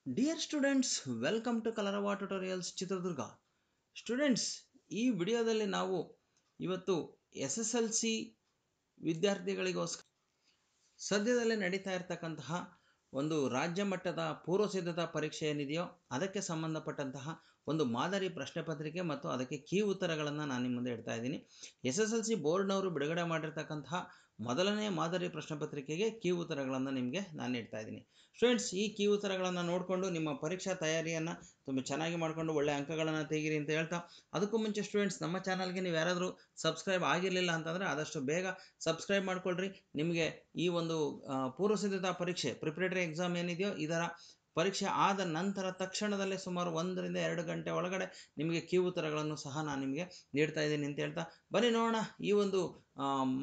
Dear students, welcome to Kalarava Tutorials Chitradurga. Students, ಈ ವಿಡಿಯೋದಲ್ಲಿ ನಾವು ಇವತ್ತು SSLC ವಿದ್ಯಾರ್ಥಿಗಳಿಗೋಸ್ಕರ ಸದ್ಯದಲ್ಲೇ ನಡೀತಾ ಇರತಕ್ಕಂತಹ ಒಂದು ರಾಜ್ಯ ಮಟ್ಟದ ಪೂರ್ವ ಸಿದ್ಧತಾ ಪರೀಕ್ಷೆ ಏನಿದೆಯೋ ಅದಕ್ಕೆ ಸಂಬಂಧಪಟ್ಟಂತಹ ಒಂದು ಮಾದರಿ ಪ್ರಶ್ನೆ ಪತ್ರಿಕೆ ಮತ್ತು ಅದಕ್ಕೆ ಕೀ ಉತ್ತರಗಳನ್ನು ನಾನು ನಿಮ್ಮ ಮುಂದೆ ಇಡ್ತಾ ಇದ್ದೀನಿ. SSLC ಬೋರ್ಡ್ನವರು ಬಿಡುಗಡೆ ಮಾಡಿರ್ತಕ್ಕಂತಹ ಮೊದಲನೇ ಮಾದರಿ ಪ್ರಶ್ನೆ ಪತ್ರಿಕೆಗೆ ಕೀ ಉತ್ತರಗಳನ್ನು ನಿಮಗೆ ನಾನು ನೀಡ್ತಾ ಇದ್ದೀನಿ. ಸ್ಟೂಡೆಂಟ್ಸ್, ಈ ಕೀ ಉತ್ತರಗಳನ್ನು ನೋಡಿಕೊಂಡು ನಿಮ್ಮ ಪರೀಕ್ಷಾ ತಯಾರಿಯನ್ನು ತುಂಬ ಚೆನ್ನಾಗಿ ಮಾಡಿಕೊಂಡು ಒಳ್ಳೆಯ ಅಂಕಗಳನ್ನು ತೆಗೀರಿ ಅಂತ ಹೇಳ್ತಾ, ಅದಕ್ಕೂ ಮುಂಚೆ ಸ್ಟೂಡೆಂಟ್ಸ್, ನಮ್ಮ ಚಾನಲ್ಗೆ ನೀವು ಯಾರಾದರೂ ಸಬ್ಸ್ಕ್ರೈಬ್ ಆಗಿರಲಿಲ್ಲ ಅಂತಂದರೆ ಆದಷ್ಟು ಬೇಗ ಸಬ್ಸ್ಕ್ರೈಬ್ ಮಾಡ್ಕೊಳ್ರಿ. ನಿಮಗೆ ಈ ಒಂದು ಪೂರ್ವ ಸಿದ್ಧತಾ ಪರೀಕ್ಷೆ ಪ್ರಿಪರೇಟರಿ ಎಕ್ಸಾಮ್ ಏನಿದೆಯೋ ಇದರ ಪರೀಕ್ಷೆ ಆದ ನಂತರ ತಕ್ಷಣದಲ್ಲೇ ಸುಮಾರು 1-2 ಗಂಟೆ ಒಳಗಡೆ ನಿಮಗೆ ಕೀ ಉತ್ತರಗಳನ್ನು ಸಹ ನಾನು ನಿಮಗೆ ನೀಡ್ತಾ ಇದ್ದೀನಿ ಅಂತ ಹೇಳ್ತಾ, ಬನ್ನಿ ನೋಡೋಣ ಈ ಒಂದು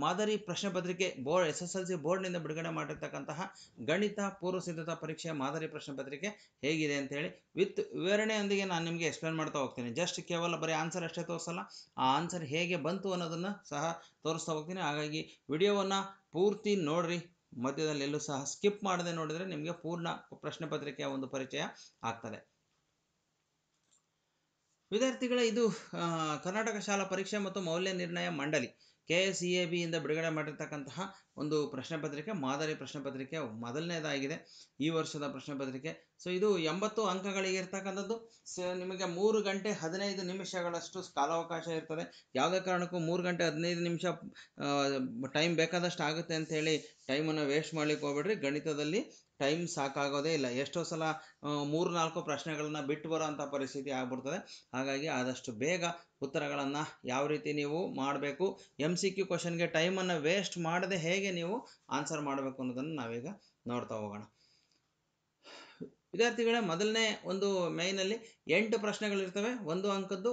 ಮಾದರಿ ಪ್ರಶ್ನೆ ಪತ್ರಿಕೆ SSLC ಬೋರ್ಡ್ನಿಂದ ಬಿಡುಗಡೆ ಮಾಡಿರ್ತಕ್ಕಂತಹ ಗಣಿತ ಪೂರ್ವ ಸಿದ್ಧತಾ ಪರೀಕ್ಷೆಯ ಮಾದರಿ ಪ್ರಶ್ನೆ ಪತ್ರಿಕೆ ಹೇಗಿದೆ ಅಂತೇಳಿ ವಿತ್ ವಿವರಣೆಯೊಂದಿಗೆ ನಾನು ನಿಮಗೆ ಎಕ್ಸ್ಪ್ಲೇನ್ ಮಾಡ್ತಾ ಹೋಗ್ತೀನಿ. ಜಸ್ಟ್ ಕೇವಲ ಬರೀ ಆನ್ಸರ್ ಅಷ್ಟೇ ತೋರಿಸಲ್ಲ, ಆ ಆನ್ಸರ್ ಹೇಗೆ ಬಂತು ಅನ್ನೋದನ್ನು ಸಹ ತೋರಿಸ್ತಾ ಹೋಗ್ತೀನಿ. ಹಾಗಾಗಿ ವಿಡಿಯೋವನ್ನು ಪೂರ್ತಿ ನೋಡ್ರಿ, ಮಧ್ಯದಲ್ಲಿ ಎಲ್ಲೂ ಸಹ ಸ್ಕಿಪ್ ಮಾಡದೆ ನೋಡಿದರೆ ನಿಮಗೆ ಪೂರ್ಣ ಪ್ರಶ್ನೆ ಪತ್ರಿಕೆಯ ಒಂದು ಪರಿಚಯ ಆಗ್ತದೆ. ವಿದ್ಯಾರ್ಥಿಗಳೇ, ಇದು ಕರ್ನಾಟಕ ಶಾಲಾ ಪರೀಕ್ಷೆ ಮತ್ತು ಮೌಲ್ಯ ನಿರ್ಣಯ ಮಂಡಳಿ KSEAB ಇಂದ ಬಿಡುಗಡೆ ಮಾಡಿರ್ತಕ್ಕಂತಹ ಒಂದು ಪ್ರಶ್ನೆ ಪತ್ರಿಕೆ, ಮಾದರಿ ಪ್ರಶ್ನೆ ಪತ್ರಿಕೆ ಮೊದಲನೇದಾಗಿದೆ ಈ ವರ್ಷದ ಪ್ರಶ್ನೆ ಪತ್ರಿಕೆ. ಸೊ ಇದು 80 ಅಂಕಗಳಿಗೆ ಇರ್ತಕ್ಕಂಥದ್ದು. ನಿಮಗೆ 3 ಗಂಟೆ 15 ನಿಮಿಷಗಳಷ್ಟು ಕಾಲಾವಕಾಶ ಇರ್ತದೆ. ಯಾವುದೇ ಕಾರಣಕ್ಕೂ 3 ಗಂಟೆ 15 ನಿಮಿಷ ಟೈಮ್ ಬೇಕಾದಷ್ಟು ಆಗುತ್ತೆ ಅಂಥೇಳಿ ಟೈಮನ್ನು ವೇಸ್ಟ್ ಮಾಡಲಿಕ್ಕೆ ಹೋಗ್ಬೇಡ್ರಿ. ಗಣಿತದಲ್ಲಿ ಟೈಮ್ ಸಾಕಾಗೋದೇ ಇಲ್ಲ. ಎಷ್ಟೋ ಸಲ 3-4 ಪ್ರಶ್ನೆಗಳನ್ನ ಬಿಟ್ಟು ಬರೋಂಥ ಪರಿಸ್ಥಿತಿ ಆಗ್ಬಿಡ್ತದೆ. ಹಾಗಾಗಿ ಆದಷ್ಟು ಬೇಗ ಉತ್ತರಗಳನ್ನು ಯಾವ ರೀತಿ ನೀವು ಮಾಡಬೇಕು, MCQ ಕ್ವಶನ್ಗೆ ಟೈಮನ್ನು ವೇಸ್ಟ್ ಮಾಡದೆ ಹೇಗೆ ನೀವು ಆನ್ಸರ್ ಮಾಡಬೇಕು ಅನ್ನೋದನ್ನು ನಾವೀಗ ನೋಡ್ತಾ ಹೋಗೋಣ. ವಿದ್ಯಾರ್ಥಿಗಳೇ, ಮೊದಲನೇ ಒಂದು ಮೇಯ್ನಲ್ಲಿ 8 ಪ್ರಶ್ನೆಗಳಿರ್ತವೆ. 1 ಅಂಕದ್ದು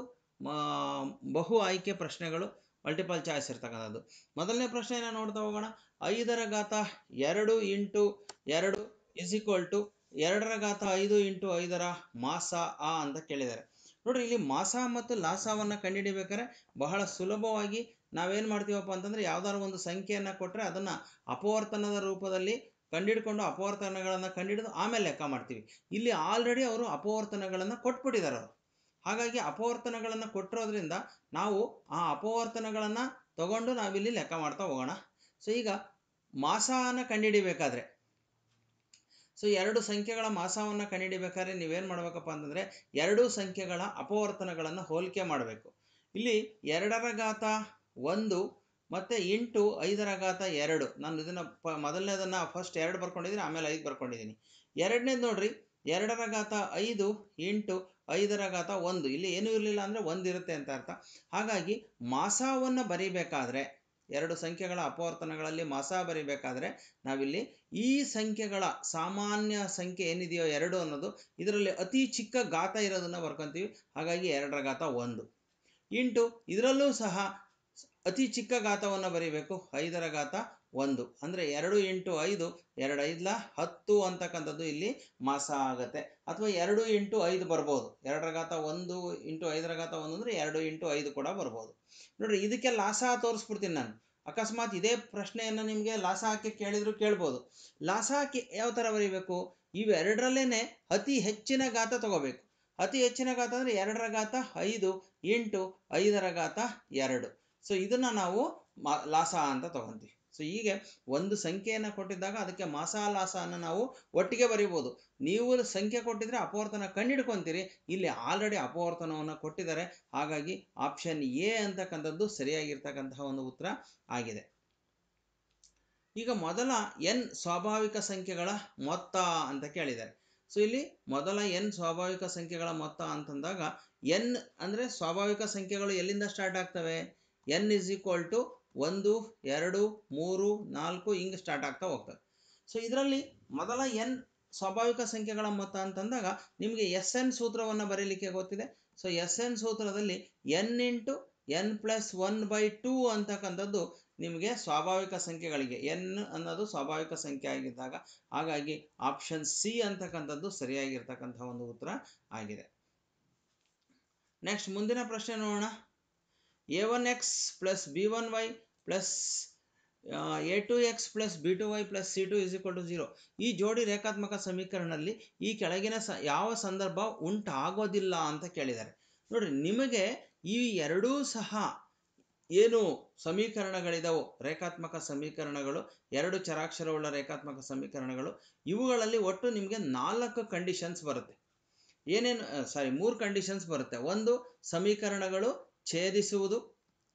ಬಹು ಆಯ್ಕೆ ಪ್ರಶ್ನೆಗಳು, ಮಲ್ಟಿಪಲ್ ಚಾಯ್ಸ್ ಇರ್ತಕ್ಕಂಥದ್ದು. ಮೊದಲನೇ ಪ್ರಶ್ನೆಯನ್ನು ನೋಡ್ತಾ ಹೋಗೋಣ. 5 ರ ಘಾತ 2 ಇಂಟು 2 = 2 ರ ಘಾತ 5 ಇಂಟು 5 ರ ಮಾಸ ಅಂತ ಕೇಳಿದ್ದಾರೆ. ನೋಡ್ರಿ, ಇಲ್ಲಿ ಮಾಸ ಮತ್ತು ಲಾಸವನ್ನು ಕಂಡುಹಿಡಿಬೇಕಾದ್ರೆ ಬಹಳ ಸುಲಭವಾಗಿ ನಾವೇನು ಮಾಡ್ತೀವಪ್ಪ ಅಂತಂದರೆ, ಯಾವ್ದಾದ್ರು ಒಂದು ಸಂಖ್ಯೆಯನ್ನು ಕೊಟ್ಟರೆ ಅದನ್ನು ಅಪವರ್ತನದ ರೂಪದಲ್ಲಿ ಕಂಡುಹಿಡ್ಕೊಂಡು ಅಪವರ್ತನಗಳನ್ನು ಕಂಡುಹಿಡಿದು ಆಮೇಲೆ ಲೆಕ್ಕ ಮಾಡ್ತೀವಿ. ಇಲ್ಲಿ ಆಲ್ರೆಡಿ ಅವರು ಅಪವರ್ತನಗಳನ್ನು ಕೊಟ್ಬಿಟ್ಟಿದ್ದಾರೆ ಅವರು. ಹಾಗಾಗಿ ಅಪವರ್ತನಗಳನ್ನು ಕೊಟ್ಟಿರೋದ್ರಿಂದ ನಾವು ಆ ಅಪವರ್ತನಗಳನ್ನು ತಗೊಂಡು ನಾವಿಲ್ಲಿ ಲೆಕ್ಕ ಮಾಡ್ತಾ ಹೋಗೋಣ. ಸೊ ಈಗ ಮಾಸವನ್ನು ಕಂಡುಹಿಡಿಬೇಕಾದ್ರೆ, ಸೊ 2 ಸಂಖ್ಯೆಗಳ ಮಾಸವನ್ನು ಕಂಡುಹಿಡಿಬೇಕಾದ್ರೆ ನೀವೇನು ಮಾಡಬೇಕಪ್ಪ ಅಂತಂದರೆ, 2 ಸಂಖ್ಯೆಗಳ ಅಪವರ್ತನಗಳನ್ನು ಹೋಲಿಕೆ ಮಾಡಬೇಕು. ಇಲ್ಲಿ 2 ರ ಘಾತ 1 ಮತ್ತು ಇಂಟು 5 ರ ಘಾತ 2. ನಾನು ಇದನ್ನು ಮೊದಲನೇದನ್ನು ಫಸ್ಟ್ 2 ಬರ್ಕೊಂಡಿದ್ದೀನಿ, ಆಮೇಲೆ 5 ಬರ್ಕೊಂಡಿದ್ದೀನಿ. ಎರಡನೇದು ನೋಡ್ರಿ, 2 ರ ಘಾತ 5 ಇಂಟು 5 ರ ಘಾತ 1. ಇಲ್ಲಿ ಏನೂ ಇರಲಿಲ್ಲ ಅಂದರೆ 1 ಇರುತ್ತೆ ಅಂತ ಅರ್ಥ. ಹಾಗಾಗಿ ಮಾಸವನ್ನು ಬರೀಬೇಕಾದ್ರೆ, 2 ಸಂಖ್ಯೆಗಳ ಅಪವರ್ತನಗಳಲ್ಲಿ ಮಾಸ ಬರೀಬೇಕಾದ್ರೆ ನಾವಿಲ್ಲಿ ಈ ಸಂಖ್ಯೆಗಳ ಸಾಮಾನ್ಯ ಸಂಖ್ಯೆ ಏನಿದೆಯೋ 2 ಅನ್ನೋದು ಇದರಲ್ಲಿ ಅತಿ ಚಿಕ್ಕ ಘಾತ ಇರೋದನ್ನು ಬರ್ಕೊತೀವಿ. ಹಾಗಾಗಿ 2 ರ ಘಾತ 1 ಇಂಟು ಇದರಲ್ಲೂ ಸಹ ಅತಿ ಚಿಕ್ಕ ಘಾತವನ್ನು ಬರೀಬೇಕು, 5 ರ ಘಾತ 1. ಅಂದರೆ 2 ಇಂಟು 5, 2 5 10 ಅಂತಕ್ಕಂಥದ್ದು ಇಲ್ಲಿ ಮಾಸ ಆಗುತ್ತೆ. ಅಥವಾ 2 ಇಂಟು 5 ಬರ್ಬೋದು. 2 ರ ಘಾತ 1 ಇಂಟು 5 ರ ಘಾತ 1 ಅಂದರೆ 2 ಇಂಟು 5 ಕೂಡ ಬರ್ಬೋದು. ನೋಡಿರಿ, ಇದಕ್ಕೆ ಲಾಸ ತೋರಿಸ್ಬಿಡ್ತೀನಿ ನಾನು. ಅಕಸ್ಮಾತ್ ಇದೇ ಪ್ರಶ್ನೆಯನ್ನು ನಿಮಗೆ ಲಾಸ ಹಾಕಿ ಕೇಳಿದ್ರು ಕೇಳ್ಬೋದು. ಲಾಸ ಹಾಕಿ ಯಾವ ಥರ ಬರೀಬೇಕು, ಇವೆರಡರಲ್ಲೇ ಅತಿ ಹೆಚ್ಚಿನ ಘಾತ ತಗೋಬೇಕು. ಅತಿ ಹೆಚ್ಚಿನ ಘಾತ ಅಂದರೆ 2 ರ ಘಾತ 5 ಇಂಟು 5 ರ ಘಾತ 2. ಸೊ ಇದನ್ನು ನಾವು ಲಾಸ ಅಂತ ತಗೊತೀವಿ. ಸೊ ಹೀಗೆ ಒಂದು ಸಂಖ್ಯೆಯನ್ನು ಕೊಟ್ಟಿದ್ದಾಗ ಅದಕ್ಕೆ ಮಾಸ ಲಾಸವನ್ನು ನಾವು ಒಟ್ಟಿಗೆ ಬರೀಬೋದು. ನೀವು ಸಂಖ್ಯೆ ಕೊಟ್ಟಿದ್ರೆ ಅಪವರ್ತನ ಕಂಡುಹಿಡ್ಕೊತೀರಿ. ಇಲ್ಲಿ ಆಲ್ರೆಡಿ ಅಪವರ್ತನವನ್ನು ಕೊಟ್ಟಿದ್ದಾರೆ. ಹಾಗಾಗಿ ಆಪ್ಷನ್ ಎ ಅಂತಕ್ಕಂಥದ್ದು ಸರಿಯಾಗಿರ್ತಕ್ಕಂತಹ ಒಂದು ಉತ್ತರ ಆಗಿದೆ. ಈಗ ಮೊದಲ n ಸ್ವಾಭಾವಿಕ ಸಂಖ್ಯೆಗಳ ಮೊತ್ತ ಅಂತ ಕೇಳಿದ್ದಾರೆ. ಸೊ ಇಲ್ಲಿ ಮೊದಲ n ಸ್ವಾಭಾವಿಕ ಸಂಖ್ಯೆಗಳ ಮೊತ್ತ ಅಂತಂದಾಗ, n ಅಂದರೆ ಸ್ವಾಭಾವಿಕ ಸಂಖ್ಯೆಗಳು ಎಲ್ಲಿಂದ ಸ್ಟಾರ್ಟ್ ಆಗ್ತವೆ, n = 1 2 3 4 ಹಿಂಗೆ ಸ್ಟಾರ್ಟ್ ಆಗ್ತಾ ಹೋಗ್ತವೆ. ಸೊ ಇದರಲ್ಲಿ ಮೊದಲ n ಸ್ವಾಭಾವಿಕ ಸಂಖ್ಯೆಗಳ ಮೊತ್ತ ಅಂತಂದಾಗ ನಿಮಗೆ SN ಸೂತ್ರವನ್ನು ಬರೀಲಿಕ್ಕೆ ಗೊತ್ತಿದೆ. ಸೊ SN ಸೂತ್ರದಲ್ಲಿ n ಇಂಟು n ಪ್ಲಸ್ 1/2 ಅಂತಕ್ಕಂಥದ್ದು ನಿಮಗೆ ಸ್ವಾಭಾವಿಕ ಸಂಖ್ಯೆಗಳಿಗೆ n ಅನ್ನೋದು ಸ್ವಾಭಾವಿಕ ಸಂಖ್ಯೆ ಆಗಿದ್ದಾಗ, ಹಾಗಾಗಿ ಆಪ್ಷನ್ ಸಿ ಅಂತಕ್ಕಂಥದ್ದು ಸರಿಯಾಗಿರ್ತಕ್ಕಂಥ ಒಂದು ಉತ್ತರ ಆಗಿದೆ. ನೆಕ್ಸ್ಟ್ ಮುಂದಿನ ಪ್ರಶ್ನೆ ನೋಡೋಣ. a1x plus b1y plus a2x plus b2y plus c2 0. ಈ ಜೋಡಿ ರೇಖಾತ್ಮಕ ಸಮೀಕರಣದಲ್ಲಿ ಈ ಕೆಳಗಿನ ಯಾವ ಸಂದರ್ಭ ಉಂಟಾಗೋದಿಲ್ಲ ಅಂತ ಕೇಳಿದ್ದಾರೆ. ನೋಡ್ರಿ, ನಿಮಗೆ ಈ ಎರಡೂ ಸಹ ಏನು ಸಮೀಕರಣಗಳಿದಾವೋ ರೇಖಾತ್ಮಕ ಸಮೀಕರಣಗಳು, ಎರಡು ಚರಾಕ್ಷರವುಳ್ಳ ರೇಖಾತ್ಮಕ ಸಮೀಕರಣಗಳು, ಇವುಗಳಲ್ಲಿ ಒಟ್ಟು ನಿಮಗೆ 4 ಕಂಡೀಷನ್ಸ್ ಬರುತ್ತೆ. ಮೂರು ಕಂಡೀಷನ್ಸ್ ಬರುತ್ತೆ. ಒಂದು, ಸಮೀಕರಣಗಳು ಛೇದಿಸುವುದು.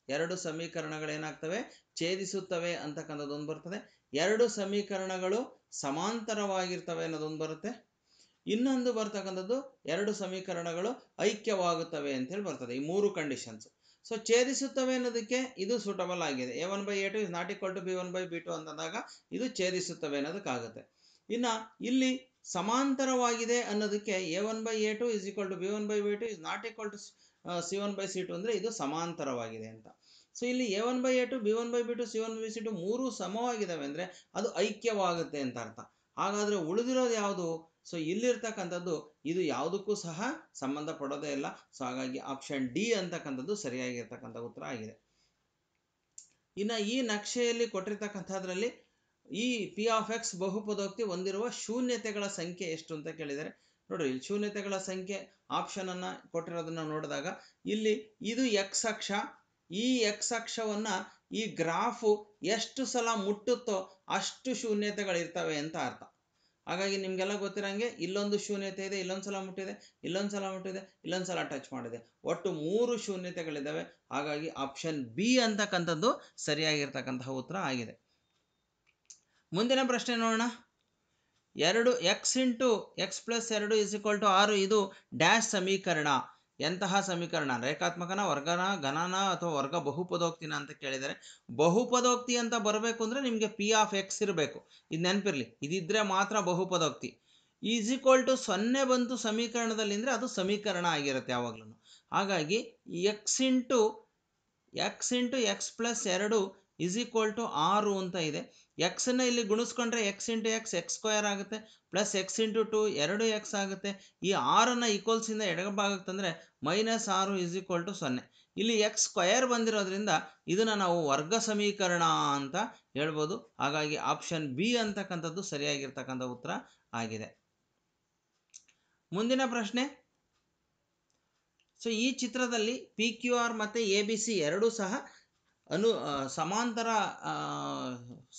ಎರಡು ಸಮೀಕರಣಗಳೇನಾಗ್ತವೆ, ಛೇದಿಸುತ್ತವೆ ಅಂತಕ್ಕಂಥದ್ದೊಂದು ಬರ್ತದೆ. ಎರಡು ಸಮೀಕರಣಗಳು ಸಮಾಂತರವಾಗಿರ್ತವೆ ಅನ್ನೋದೊಂದು ಬರುತ್ತೆ. ಇನ್ನೊಂದು ಬರ್ತಕ್ಕಂಥದ್ದು ಎರಡು ಸಮೀಕರಣಗಳು ಐಕ್ಯವಾಗುತ್ತವೆ ಅಂತೇಳಿ ಬರ್ತದೆ. ಈ ಮೂರು ಕಂಡೀಷನ್ಸ್. ಸೊ ಛೇದಿಸುತ್ತವೆ ಅನ್ನೋದಕ್ಕೆ ಇದು ಸೂಟಬಲ್ ಆಗಿದೆ. a1/a2 is not equal to b1/b2 ಅಂತಂದಾಗ ಇದು ಛೇದಿಸುತ್ತವೆ ಅನ್ನೋದಕ್ಕಾಗುತ್ತೆ. ಇನ್ನು ಇಲ್ಲಿ ಸಮಾಂತರವಾಗಿದೆ ಅನ್ನೋದಕ್ಕೆ a1/a2 is equal to b1/b2 is not equal to c1/c2 ಅಂದರೆ ಇದು ಸಮಾಂತರವಾಗಿದೆ ಅಂತ. ಸೊ ಇಲ್ಲಿ a1/a2 b1/b2 c1/c2 ಮೂರು ಸಮವಾಗಿದ್ದಾವೆ ಅಂದರೆ ಅದು ಐಕ್ಯವಾಗುತ್ತೆ ಅಂತ ಅರ್ಥ. ಹಾಗಾದರೆ ಉಳಿದಿರೋದು ಯಾವುದು? ಸೊ ಇಲ್ಲಿರ್ತಕ್ಕಂಥದ್ದು ಇದು ಯಾವುದಕ್ಕೂ ಸಹ ಸಂಬಂಧ ಪಡೋದೇ ಇಲ್ಲ. ಸೊ ಹಾಗಾಗಿ ಆಪ್ಷನ್ ಡಿ ಅಂತಕ್ಕಂಥದ್ದು ಸರಿಯಾಗಿರ್ತಕ್ಕಂಥ ಉತ್ತರ ಆಗಿದೆ. ಇನ್ನು ಈ ನಕ್ಷೆಯಲ್ಲಿ ಕೊಟ್ಟಿರ್ತಕ್ಕಂಥದ್ರಲ್ಲಿ ಈ ಪಿ ಆಫ್ ಎಕ್ಸ್ ಬಹುಪದೋಕ್ತಿ ಹೊಂದಿರುವ ಶೂನ್ಯತೆಗಳ ಸಂಖ್ಯೆ ಎಷ್ಟು ಅಂತ ಕೇಳಿದರೆ, ನೋಡ್ರಿ, ಇಲ್ಲಿ ಶೂನ್ಯತೆಗಳ ಸಂಖ್ಯೆ ಆಪ್ಷನ್ ಅನ್ನ ಕೊಟ್ಟಿರೋದನ್ನ ನೋಡಿದಾಗ ಇಲ್ಲಿ ಇದು ಎಕ್ಸ್ ಅಕ್ಷ. ಈ ಎಕ್ಸ್ ಅಕ್ಷವನ್ನ ಈ ಗ್ರಾಫು ಎಷ್ಟು ಸಲ ಮುಟ್ಟುತ್ತೋ ಅಷ್ಟು ಶೂನ್ಯತೆಗಳಿರ್ತವೆ ಅಂತ ಅರ್ಥ. ಹಾಗಾಗಿ ನಿಮ್ಗೆಲ್ಲ ಗೊತ್ತಿರಂಗೆ ಇಲ್ಲೊಂದು ಶೂನ್ಯತೆ ಇದೆ, ಇಲ್ಲೊಂದ್ಸಲ ಮುಟ್ಟಿದೆ, ಇಲ್ಲೊಂದ್ಸಲ ಮುಟ್ಟಿದೆ, ಇಲ್ಲೊಂದ್ಸಲ ಟಚ್ ಮಾಡಿದೆ, ಒಟ್ಟು 3 ಶೂನ್ಯತೆಗಳಿದ್ದಾವೆ. ಹಾಗಾಗಿ ಆಪ್ಷನ್ ಬಿ ಅಂತಕ್ಕಂಥದ್ದು ಸರಿಯಾಗಿರ್ತಕ್ಕಂತಹ ಉತ್ತರ ಆಗಿದೆ. ಮುಂದಿನ ಪ್ರಶ್ನೆ ನೋಡೋಣ. 2x × x + 2 = 6 ಇದು ಡ್ಯಾಶ್ ಸಮೀಕರಣ. ಎಂತಹ ಸಮೀಕರಣ? ರೇಖಾತ್ಮಕನ, ವರ್ಗನ, ಘನನ ಅಥವಾ ವರ್ಗ ಬಹುಪದೋಕ್ತಿನ ಅಂತ ಕೇಳಿದರೆ, ಬಹುಪದೋಕ್ತಿ ಅಂತ ಬರಬೇಕು ಅಂದರೆ ನಿಮಗೆ ಪಿ ಆಫ್ ಎಕ್ಸ್ ಇರಬೇಕು. ಇದು ನೆನಪಿರಲಿ, ಇದಿದ್ರೆ ಮಾತ್ರ ಬಹುಪದೋಕ್ತಿ. = 0 ಬಂತು ಸಮೀಕರಣದಲ್ಲಿ ಅಂದರೆ ಅದು ಸಮೀಕರಣ ಆಗಿರುತ್ತೆ ಯಾವಾಗಲೂ. ಹಾಗಾಗಿ x × x + 2 = 6 ಅಂತ ಇದೆ. ಎಕ್ಸನ್ನು ಇಲ್ಲಿ ಗುಣಿಸ್ಕೊಂಡ್ರೆ x × x x² ಆಗುತ್ತೆ, ಪ್ಲಸ್ x × 2 2x ಆಗುತ್ತೆ. ಈ 6ಅನ್ನು ಈಕ್ವಲ್ಸಿಂದ ಎಡಭಾಗಕ್ಕೆ ತಂದರೆ -6 = 0. ಇಲ್ಲಿ x² ಬಂದಿರೋದ್ರಿಂದ ಇದನ್ನು ನಾವು ವರ್ಗ ಸಮೀಕರಣ ಅಂತ ಹೇಳ್ಬೋದು. ಹಾಗಾಗಿ ಆಪ್ಷನ್ ಬಿ ಅಂತಕ್ಕಂಥದ್ದು ಸರಿಯಾಗಿರ್ತಕ್ಕಂಥ ಉತ್ತರ ಆಗಿದೆ. ಮುಂದಿನ ಪ್ರಶ್ನೆ. ಸೊ ಈ ಚಿತ್ರದಲ್ಲಿ PQR ಮತ್ತು ABC ಎರಡೂ ಸಹ ಸಮಾಂತರ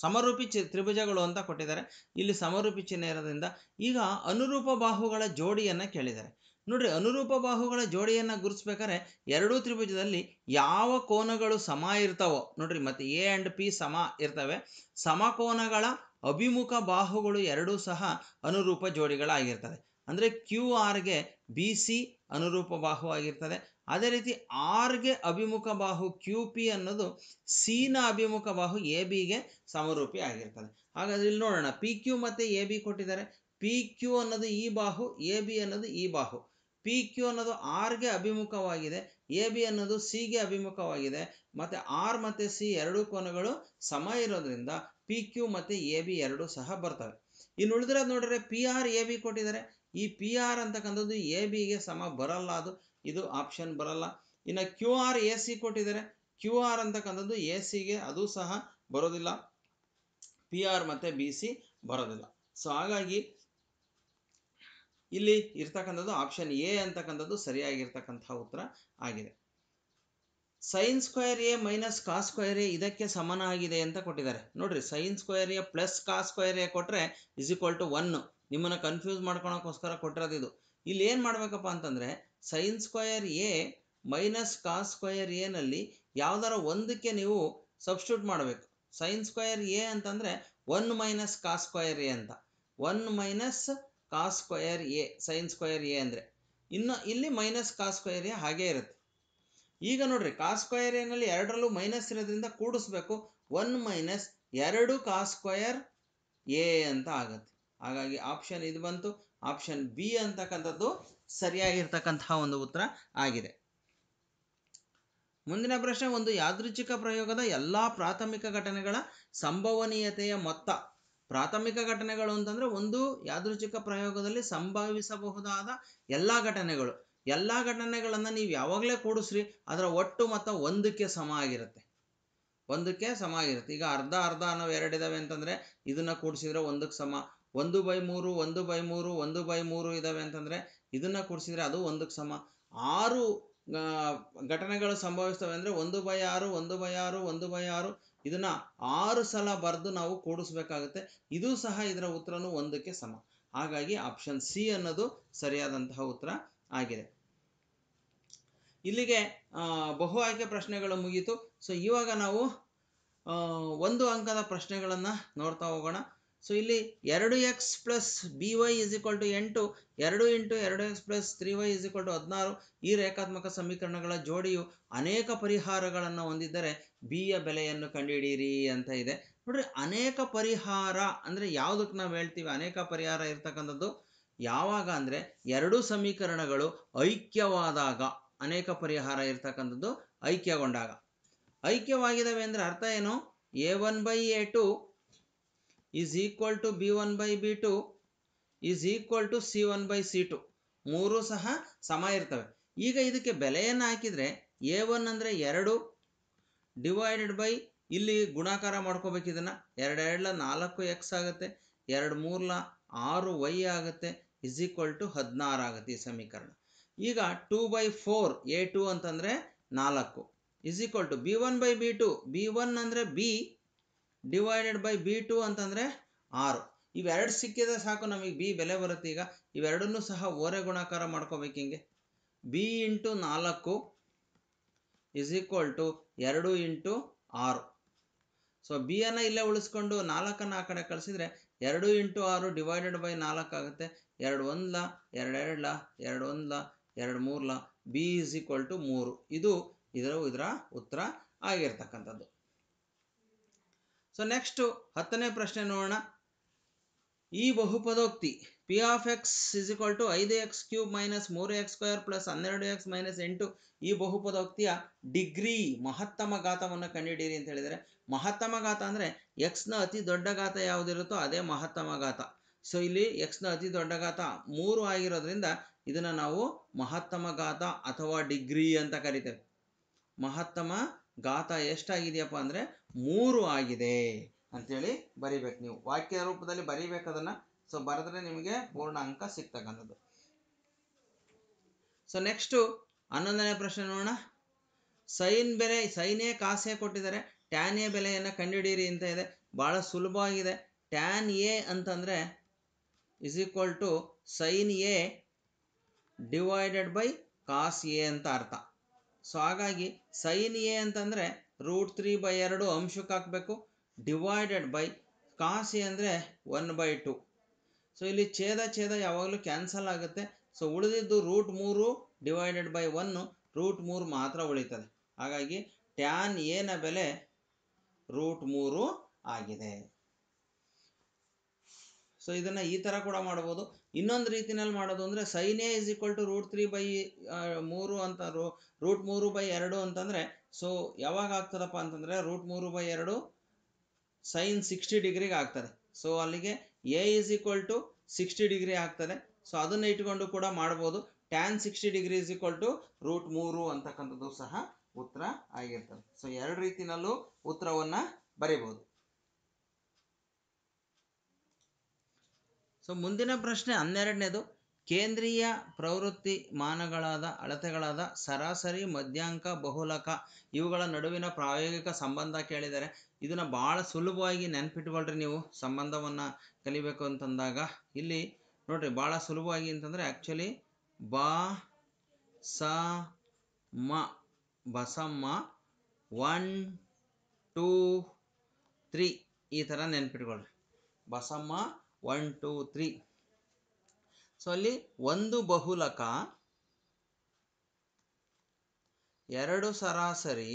ಸಮರೂಪಿ ತ್ರಿಭುಜಗಳು ಅಂತ ಕೊಟ್ಟಿದ್ದಾರೆ. ಇಲ್ಲಿ ಸಮರೂಪಿ ಚಿಹ್ನೆ ಇರೋದ್ರಿಂದ ಈಗ ಅನುರೂಪ ಬಾಹುಗಳ ಜೋಡಿಯನ್ನು ಕೇಳಿದ್ದಾರೆ. ನೋಡ್ರಿ, ಅನುರೂಪ ಬಾಹುಗಳ ಜೋಡಿಯನ್ನು ಗುರುತಿಸ್ಬೇಕಾದ್ರೆ ಎರಡೂ ತ್ರಿಭುಜದಲ್ಲಿ ಯಾವ ಕೋನಗಳು ಸಮ ಇರ್ತಾವೋ ನೋಡ್ರಿ, ಮತ್ತೆ ಎ ಆ್ಯಂಡ್ ಪಿ ಸಮ ಇರ್ತವೆ. ಸಮಕೋನಗಳ ಅಭಿಮುಖ ಬಾಹುಗಳು ಎರಡೂ ಸಹ ಅನುರೂಪ ಜೋಡಿಗಳಾಗಿರ್ತದೆ. ಅಂದರೆ QR-ಗೆ BC ಅನುರೂಪ ಬಾಹು ಆಗಿರ್ತದೆ. ಅದೇ ರೀತಿ ಆರ್ಗೆ ಅಭಿಮುಖ ಬಾಹು QP ಅನ್ನೋದು ಸಿನ ಅಭಿಮುಖ ಬಾಹು ABಗೆ ಸಮರೂಪಿ ಆಗಿರ್ತದೆ. ಹಾಗಾದ್ರೆ ಇಲ್ಲಿ ನೋಡೋಣ, PQ ಮತ್ತು AB ಕೊಟ್ಟಿದ್ದಾರೆ. PQ ಅನ್ನೋದು ಈ ಬಾಹು, AB ಅನ್ನೋದು ಈ ಬಾಹು. PQ ಅನ್ನೋದು ಆರ್ಗೆ ಅಭಿಮುಖವಾಗಿದೆ, AB ಅನ್ನೋದು ಸಿಗೆ ಅಭಿಮುಖವಾಗಿದೆ. ಮತ್ತು ಆರ್ ಮತ್ತು ಸಿ ಎರಡೂ ಕೋನಗಳು ಸಮ ಇರೋದ್ರಿಂದ PQ ಮತ್ತು AB ಎರಡೂ ಸಹ ಬರ್ತವೆ. ಇನ್ನು ಉಳಿದಿರೋದು ನೋಡಿದ್ರೆ PR AB ಕೊಟ್ಟಿದ್ದಾರೆ. ಈ PR ಅಂತಕ್ಕಂಥದ್ದು ABಗೆ ಸಮ ಬರಲ್ಲ, ಇದು ಆಪ್ಷನ್ ಬರಲ್ಲ. ಇನ್ನು QR AC ಕೊಟ್ಟಿದ್ದಾರೆ. QR ಅಂತಕ್ಕಂಥದ್ದು ACಗೆ ಅದು ಸಹ ಬರೋದಿಲ್ಲ, PR ಮತ್ತು BC ಬರೋದಿಲ್ಲ. ಸೊ ಹಾಗಾಗಿ ಇಲ್ಲಿ ಇರ್ತಕ್ಕಂಥದ್ದು ಆಪ್ಷನ್ ಎ ಅಂತಕ್ಕಂಥದ್ದು ಸರಿಯಾಗಿರ್ತಕ್ಕಂತಹ ಉತ್ತರ ಆಗಿದೆ. sin² - cos² ಇದಕ್ಕೆ ಸಮನಾಗಿದೆ ಅಂತ ಕೊಟ್ಟಿದ್ದಾರೆ. ನೋಡ್ರಿ, sin² + cos² ಕೊಟ್ಟರೆ = 1. ನಿಮ್ಮನ್ನು ಕನ್ಫ್ಯೂಸ್ ಮಾಡ್ಕೊಳಕ್ಕೋಸ್ಕರ ಕೊಟ್ಟಿರೋದು ಇದು. ಇಲ್ಲಿ ಏನು ಮಾಡಬೇಕಪ್ಪ ಅಂತಂದರೆ sin² - cos² ನಲ್ಲಿ ಯಾವ್ದಾರ ಒಂದಕ್ಕೆ ನೀವು ಸಬ್ಸ್ಟಿಟ್ಯೂಟ್ ಮಾಡಬೇಕು. sin² ಅಂತಂದರೆ 1 - cos² ಅಂತ, 1 - cos² sin² ಅಂದರೆ. ಇನ್ನು ಇಲ್ಲಿ -cos² ಹಾಗೇ ಇರುತ್ತೆ. ಈಗ ನೋಡ್ರಿ, cos² ನಲ್ಲಿ ಎರಡರಲ್ಲೂ ಮೈನಸ್ ಇರೋದ್ರಿಂದ ಕೂಡಿಸ್ಬೇಕು. 1 - 2 cos² ಅಂತ ಆಗುತ್ತೆ. ಹಾಗಾಗಿ ಆಪ್ಷನ್ ಇದು ಬಂತು, ಆಪ್ಷನ್ ಬಿ ಅಂತಕ್ಕಂಥದ್ದು ಸರಿಯಾಗಿರ್ತಕ್ಕಂತಹ ಒಂದು ಉತ್ತರ ಆಗಿದೆ. ಮುಂದಿನ ಪ್ರಶ್ನೆ. ಒಂದು ಯಾದೃಚ್ಛಿಕ ಪ್ರಯೋಗದ ಎಲ್ಲ ಪ್ರಾಥಮಿಕ ಘಟನೆಗಳ ಸಂಭವನೀಯತೆಯ ಮೊತ್ತ. ಪ್ರಾಥಮಿಕ ಘಟನೆಗಳು ಅಂತಂದರೆ ಒಂದು ಯಾದೃಚ್ಛಿಕ ಪ್ರಯೋಗದಲ್ಲಿ ಸಂಭವಿಸಬಹುದಾದ ಎಲ್ಲ ಘಟನೆಗಳನ್ನು ನೀವು ಯಾವಾಗಲೇ ಕೂಡಿಸ್ರಿ, ಅದರ ಒಟ್ಟು ಮೊತ್ತ 1ಕ್ಕೆ ಸಮ ಆಗಿರುತ್ತೆ. 1ಕ್ಕೆ ಸಮ ಆಗಿರುತ್ತೆ. ಈಗ ಅರ್ಧ ಅರ್ಧ ಅನ್ನೋ ಎರಡಿದಾವೆ ಅಂತಂದರೆ ಇದನ್ನು ಕೂಡಿಸಿದ್ರೆ 1ಕ್ಕೆ ಸಮ. 1/3 1/3 1/3 ಇದ್ದಾವೆ ಅಂತಂದರೆ ಇದನ್ನು ಕೂಡಿಸಿದ್ರೆ ಅದು 1ಕ್ಕೆ ಸಮ. 6 ಘಟನೆಗಳು ಸಂಭವಿಸ್ತವೆ ಅಂದರೆ 1/6 1/6 1/6 ಇದನ್ನು 6 ಸಲ ಬರೆದು ನಾವು ಕೂಡಿಸ್ಬೇಕಾಗುತ್ತೆ. ಇದು ಸಹ ಇದರ ಉತ್ತರನೂ 1ಕ್ಕೆ ಸಮ. ಹಾಗಾಗಿ ಆಪ್ಷನ್ ಸಿ ಅನ್ನೋದು ಸರಿಯಾದಂತಹ ಉತ್ತರ ಆಗಿದೆ. ಇಲ್ಲಿಗೆ ಬಹು ಆಯ್ಕೆ ಪ್ರಶ್ನೆಗಳು ಮುಗೀತು. ಸೊ ಇವಾಗ ನಾವು 1 ಅಂಕದ ಪ್ರಶ್ನೆಗಳನ್ನು ನೋಡ್ತಾ ಹೋಗೋಣ. ಸೊ ಇಲ್ಲಿ 2x plus by = 8, 2 × 2x plus 3y = 16 ಈ ರೇಖಾತ್ಮಕ ಸಮೀಕರಣಗಳ ಜೋಡಿಯು ಅನೇಕ ಪರಿಹಾರಗಳನ್ನು ಹೊಂದಿದ್ದರೆ ಬಿಯ ಬೆಲೆಯನ್ನು ಕಂಡುಹಿಡಿಯಿರಿ ಅಂತ ಇದೆ. ನೋಡ್ರಿ, ಅನೇಕ ಪರಿಹಾರ ಅಂದರೆ ಯಾವುದಕ್ಕೆ ನಾವು ಹೇಳ್ತೀವಿ ಅನೇಕ ಪರಿಹಾರ ಇರ್ತಕ್ಕಂಥದ್ದು? ಯಾವಾಗ ಅಂದರೆ ಎರಡು ಸಮೀಕರಣಗಳು ಐಕ್ಯವಾದಾಗ ಅನೇಕ ಪರಿಹಾರ ಇರ್ತಕ್ಕಂಥದ್ದು ಐಕ್ಯಗೊಂಡಾಗ. ಐಕ್ಯವಾಗಿದ್ದಾವೆ ಅಂದರೆ ಅರ್ಥ ಏನು? a1/a2 = b1/b2 = c1/c2 ಮೂರೂ ಸಹ ಸಮ ಇರ್ತವೆ. ಈಗ ಇದಕ್ಕೆ ಬೆಲೆಯನ್ನು ಹಾಕಿದರೆ a1 ಅಂದರೆ 2 ಡಿವೈಡೆಡ್ ಬೈ ಇಲ್ಲಿ ಗುಣಾಕಾರ ಮಾಡ್ಕೋಬೇಕು. ಇದನ್ನು 2 2 4x ಆಗುತ್ತೆ, 2 3 6y ಆಗುತ್ತೆ, = 16 ಆಗುತ್ತೆ ಈ ಸಮೀಕರಣ. ಈಗ 2/4 a2 ಅಂತಂದರೆ 4 = b1/b2 b1 ಅಂದರೆ b ಡಿವೈಡೆಡ್ ಬೈ b2 ಅಂತಂದರೆ 6. ಇವೆರಡು ಸಿಕ್ಕಿದ್ರೆ ಸಾಕು, ನಮಗೆ ಬಿ ಬೆಲೆ ಬರುತ್ತೆ. ಈಗ ಇವೆರಡನ್ನೂ ಸಹ ಓರೆ ಗುಣಾಕಾರ ಮಾಡ್ಕೋಬೇಕು. ಹಿಂಗೆ b × 4 = 2 × 6. ಸೊ ಬಿ ಅನ್ನು ಇಲ್ಲೇ ಉಳಿಸ್ಕೊಂಡು 4ಅನ್ನು ಆ ಕಡೆ ಕಳಿಸಿದರೆ 2 × 6 ಡಿವೈಡೆಡ್ ಬೈ 4 ಆಗುತ್ತೆ. 2 1 2 2 2 1 2 3 b = 3. ಇದು ಇದರ ಉತ್ತರ ಆಗಿರ್ತಕ್ಕಂಥದ್ದು. ಸೊ ನೆಕ್ಸ್ಟು 10ನೇ ಪ್ರಶ್ನೆ ನೋಡೋಣ. ಈ ಬಹುಪದೋಕ್ತಿ p of x = 5x³ - 3x² + 12x - 8 ಈ ಬಹುಪದೋಕ್ತಿಯ ಡಿಗ್ರಿ ಮಹತ್ತಮ ಘಾತವನ್ನು ಕಂಡುಹಿಡಿಯಿರಿ ಅಂತ ಹೇಳಿದರೆ, ಮಹತ್ತಮ ಘಾತ ಅಂದರೆ ಎಕ್ಸ್ನ ಅತಿ ದೊಡ್ಡ ಘಾತ ಯಾವುದಿರುತ್ತೋ ಅದೇ ಮಹತ್ತಮ ಘಾತ. ಸೊ ಇಲ್ಲಿ ಎಕ್ಸ್ನ ಅತಿ ದೊಡ್ಡ ಘಾತ 3 ಆಗಿರೋದ್ರಿಂದ ಇದನ್ನು ನಾವು ಮಹತ್ತಮ ಘಾತ ಅಥವಾ ಡಿಗ್ರಿ ಅಂತ ಕರಿತೇವೆ. ಮಹತ್ತಮ ಘಾತ ಎಷ್ಟಾಗಿದೆಯಪ್ಪ ಅಂದರೆ 3 ಆಗಿದೆ ಅಂಥೇಳಿ ಬರಿಬೇಕು. ನೀವು ವಾಕ್ಯ ರೂಪದಲ್ಲಿ ಬರಿಬೇಕು ಅದನ್ನು. ಸೊ ಬರೆದ್ರೆ ನಿಮಗೆ ಪೂರ್ಣ ಅಂಕ ಸಿಗ್ತಕ್ಕಂಥದ್ದು. ಸೊ ನೆಕ್ಸ್ಟು 11ನೇ ಪ್ರಶ್ನೆ ನೋಡೋಣ. ಸೈನ್ ಬೆಲೆ ಸೈನ್ ಎ ಕಾಸ್ ಎ ಕೊಟ್ಟಿದ್ದಾರೆ, ಟ್ಯಾನ್ ಎ ಬೆಲೆಯನ್ನು ಕಂಡುಹಿಡಿಯಿರಿ ಅಂತ ಇದೆ. ಭಾಳ ಸುಲಭವಾಗಿದೆ. ಟ್ಯಾನ್ ಎ ಅಂತಂದರೆ = sine A divided by cos A ಅಂತ ಅರ್ಥ. ಸೊ ಹಾಗಾಗಿ ಸೈನ್ ಎ ಅಂತಂದರೆ √3/2 ಅಂಶಕ್ಕೆ ಹಾಕಬೇಕು, ಡಿವೈಡೆಡ್ ಬೈ ಕಾಸ್ ಎ ಅಂದರೆ 1/2. ಸೊ ಇಲ್ಲಿ ಛೇದ ಯಾವಾಗಲೂ ಕ್ಯಾನ್ಸಲ್ ಆಗುತ್ತೆ. ಸೊ ಉಳಿದಿದ್ದು √3 ಡಿವೈಡೆಡ್ ಬೈ 1, √3 ಮಾತ್ರ ಉಳಿತದೆ. ಹಾಗಾಗಿ ಟ್ಯಾನ್ ಎನ ಬೆಲೆ √3 ಆಗಿದೆ. ಸೊ ಇದನ್ನು ಈ ಥರ ಕೂಡ ಮಾಡ್ಬೋದು. ಇನ್ನೊಂದು ರೀತಿಯಲ್ಲಿ ಮಾಡೋದು ಅಂದರೆ ಸೈನ್ ಎ = √3/3 ಅಂತ √3/2 ಅಂತಂದರೆ, ಸೊ ಯಾವಾಗ ಆಗ್ತದಪ್ಪ ಅಂತಂದರೆ √3/2 ಸೈನ್ 60 ಡಿಗ್ರಿಗೆ ಆಗ್ತದೆ. ಸೊ ಅಲ್ಲಿಗೆ ಎ = 60 ಡಿಗ್ರಿ ಆಗ್ತದೆ. ಸೊ ಅದನ್ನು ಇಟ್ಕೊಂಡು ಕೂಡ ಮಾಡ್ಬೋದು. ಟ್ಯಾನ್ 60 ಡಿಗ್ರಿ = √3 ಅಂತಕ್ಕಂಥದ್ದು ಸಹ ಉತ್ತರ ಆಗಿರ್ತದೆ. ಸೊ ಎರಡು ರೀತಿಯಲ್ಲೂ ಉತ್ತರವನ್ನು ಬರೀಬೋದು. ಸೊ ಮುಂದಿನ ಪ್ರಶ್ನೆ 12ನೇದು. ಕೇಂದ್ರೀಯ ಪ್ರವೃತ್ತಿ ಮಾನಗಳಾದ ಅಳತೆಗಳಾದ ಸರಾಸರಿ, ಮಧ್ಯಾಂಕ, ಬಹುಲಕ ಇವುಗಳ ನಡುವಿನ ಪ್ರಾಯೋಗಿಕ ಸಂಬಂಧ ಕೇಳಿದರೆ ಇದನ್ನು ಭಾಳ ಸುಲಭವಾಗಿ ನೆನ್ಪಿಟ್ಕೊಳ್ರಿ. ನೀವು ಸಂಬಂಧವನ್ನು ಕಲಿಬೇಕು ಅಂತಂದಾಗ ಇಲ್ಲಿ ನೋಡ್ರಿ, ಭಾಳ ಸುಲಭವಾಗಿ ಅಂತಂದರೆ ಆ್ಯಕ್ಚುಲಿ ಬಸಮ್ಮ 1 2 3 ಈ ಥರ ನೆನ್ಪಿಟ್ಕೊಳ್ರಿ. ಬಸಮ್ಮ 1 2 3. ಸೊ ಅಲ್ಲಿ 1 ಬಹುಲಕ, 2 ಸರಾಸರಿ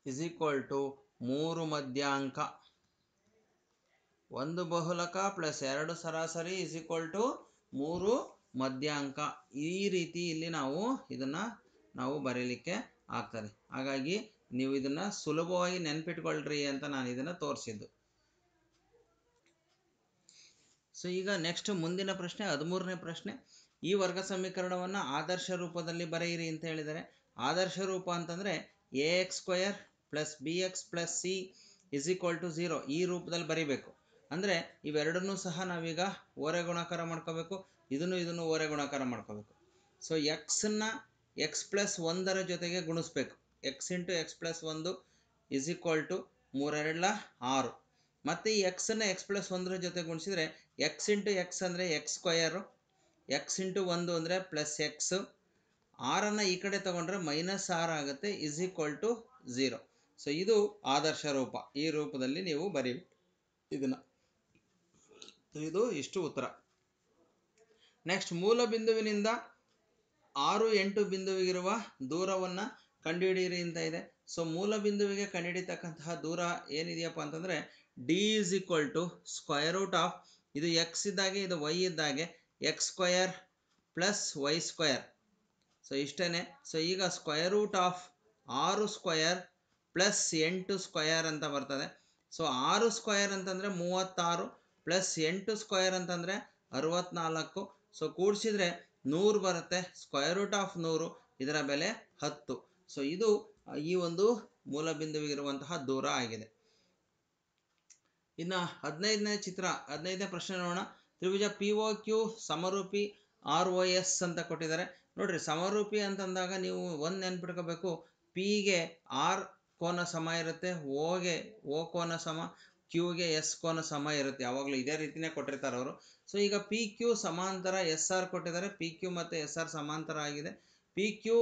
= 3 ಮಧ್ಯಾಂಕ. 1 ಬಹುಲಕ ಪ್ಲಸ್ 2 ಸರಾಸರಿ = 3 ಮಧ್ಯಾಂಕ. ಈ ರೀತಿ ಇಲ್ಲಿ ನಾವು ಬರೀಲಿಕ್ಕೆ ಆಗ್ತದೆ. ಹಾಗಾಗಿ ನೀವು ಇದನ್ನು ಸುಲಭವಾಗಿ ನೆನ್ಪಿಟ್ಕೊಳ್ರಿ ಅಂತ ನಾನು ಇದನ್ನು ತೋರಿಸಿದ್ದು. ಸೊ ಈಗ ನೆಕ್ಸ್ಟ್ ಮುಂದಿನ ಪ್ರಶ್ನೆ 13ನೇ ಪ್ರಶ್ನೆ. ಈ ವರ್ಗ ಸಮೀಕರಣವನ್ನು ಆದರ್ಶ ರೂಪದಲ್ಲಿ ಬರೆಯಿರಿ ಅಂತ ಹೇಳಿದರೆ, ಆದರ್ಶ ರೂಪ ಅಂತಂದರೆ ax² plus B X plus C is equal to 0 ಈ ರೂಪದಲ್ಲಿ ಬರೀಬೇಕು. ಅಂದರೆ ಇವೆರಡನ್ನೂ ಸಹ ನಾವೀಗ ಓರೆ ಗುಣಾಕಾರ ಮಾಡ್ಕೋಬೇಕು, ಇದನ್ನು ಓರೆ ಗುಣಾಕಾರ ಮಾಡ್ಕೋಬೇಕು. ಸೊ ಎಕ್ಸನ್ನ ಎಕ್ಸ್ ಪ್ಲಸ್ 1ರ ಜೊತೆಗೆ ಗುಣಿಸ್ಬೇಕು. X into x plus 1 is equal to 3 6. ಮತ್ತು ಈ ಎಕ್ಸನ್ನು ಎಕ್ಸ್ ಪ್ಲಸ್ 1ರ ಜೊತೆ ಗುಣಿಸಿದರೆ ಎಕ್ಸ್ ಇಂಟು ಎಕ್ಸ್ ಅಂದರೆ ಎಕ್ಸ್ ಸ್ಕ್ವಯರು, ಎಕ್ಸ್ ಇಂಟು 1 ಅಂದರೆ ಪ್ಲಸ್ ಎಕ್ಸ್, 6ಅನ್ನು ಈ ಕಡೆ ತಗೊಂಡ್ರೆ -6 ಆಗುತ್ತೆ, ಇಸ್ ಈಕ್ವಲ್ ಟು 0. ಸೊ ಇದು ಆದರ್ಶ ರೂಪ. ಈ ರೂಪದಲ್ಲಿ ನೀವು ಬರೀಬೇಕು ಇದನ್ನು. ಇದು ಇಷ್ಟು ಉತ್ತರ. ನೆಕ್ಸ್ಟ್, ಮೂಲ ಬಿಂದುವಿನಿಂದ 6, 8 ಬಿಂದುವಿಗಿರುವ ದೂರವನ್ನು ಕಂಡುಹಿಡಿಯಿರಿ ಅಂತ ಇದೆ. ಸೊ ಮೂಲ ಬಿಂದುವಿಗೆ ಕಂಡುಹಿಡಿತಕ್ಕಂತಹ ದೂರ ಏನಿದೆಯಪ್ಪ ಅಂತಂದರೆ D is equal to square root of, ಇದು ಎಕ್ಸ್ ಇದ್ದಾಗೆ ಇದು ವೈ ಇದ್ದಾಗೆ, X square plus Y square. So ಇಷ್ಟೇ. ಸೊ ಈಗ square root of 6 square plus 8 square ಅಂತ ಬರ್ತದೆ. ಸೊ 6 ಸ್ಕ್ವಯರ್ ಅಂತಂದರೆ 36 ಪ್ಲಸ್ 8 ಸ್ಕ್ವಯರ್ ಅಂತಂದರೆ 64. ಸೊ ಕೂಡಿಸಿದ್ರೆ 100 ಬರುತ್ತೆ. ಸ್ಕ್ವಯರ್ ರೂಟ್ ಆಫ್ 100, ಇದರ ಬೆಲೆ 10. ಸೊ ಇದು ಈ ಒಂದು ಮೂಲ ಬಿಂದುವಿಗಿರುವಂತಹ ದೂರ ಆಗಿದೆ. ಇನ್ನು 15ನೇ ಚಿತ್ರ, 15ನೇ ಪ್ರಶ್ನೆ ನೋಡೋಣ. ತ್ರಿಭುಜ ಪಿ ಒ ಕ್ಯೂ ಸಮರೂಪಿ ಆರ್ ಒ ಎಸ್ ಅಂತ ಕೊಟ್ಟಿದ್ದಾರೆ. ನೋಡ್ರಿ, ಸಮರೂಪಿ ಅಂತಂದಾಗ ನೀವು ಒಂದು ನೆನ್ಪಿಟ್ಕೋಬೇಕು, ಪಿಗೆ ಆರ್ ಕೋನ ಸಮ ಇರುತ್ತೆ, ಓಗೆ ಓ ಕೋನ ಸಮ, ಕ್ಯೂಗೆ ಎಸ್ ಕೋನ ಸಮ ಇರುತ್ತೆ. ಯಾವಾಗಲೂ ಇದೇ ರೀತಿನೇ ಕೊಟ್ಟಿರ್ತಾರೆ ಅವರು. ಸೊ ಈಗ ಪಿ ಕ್ಯೂ ಸಮಾಂತರ ಎಸ್ ಆರ್ ಕೊಟ್ಟಿದ್ದಾರೆ. ಪಿ ಕ್ಯೂ ಮತ್ತು ಎಸ್ ಆರ್ ಸಮಾಂತರ ಆಗಿದೆ. ಪಿ ಕ್ಯೂ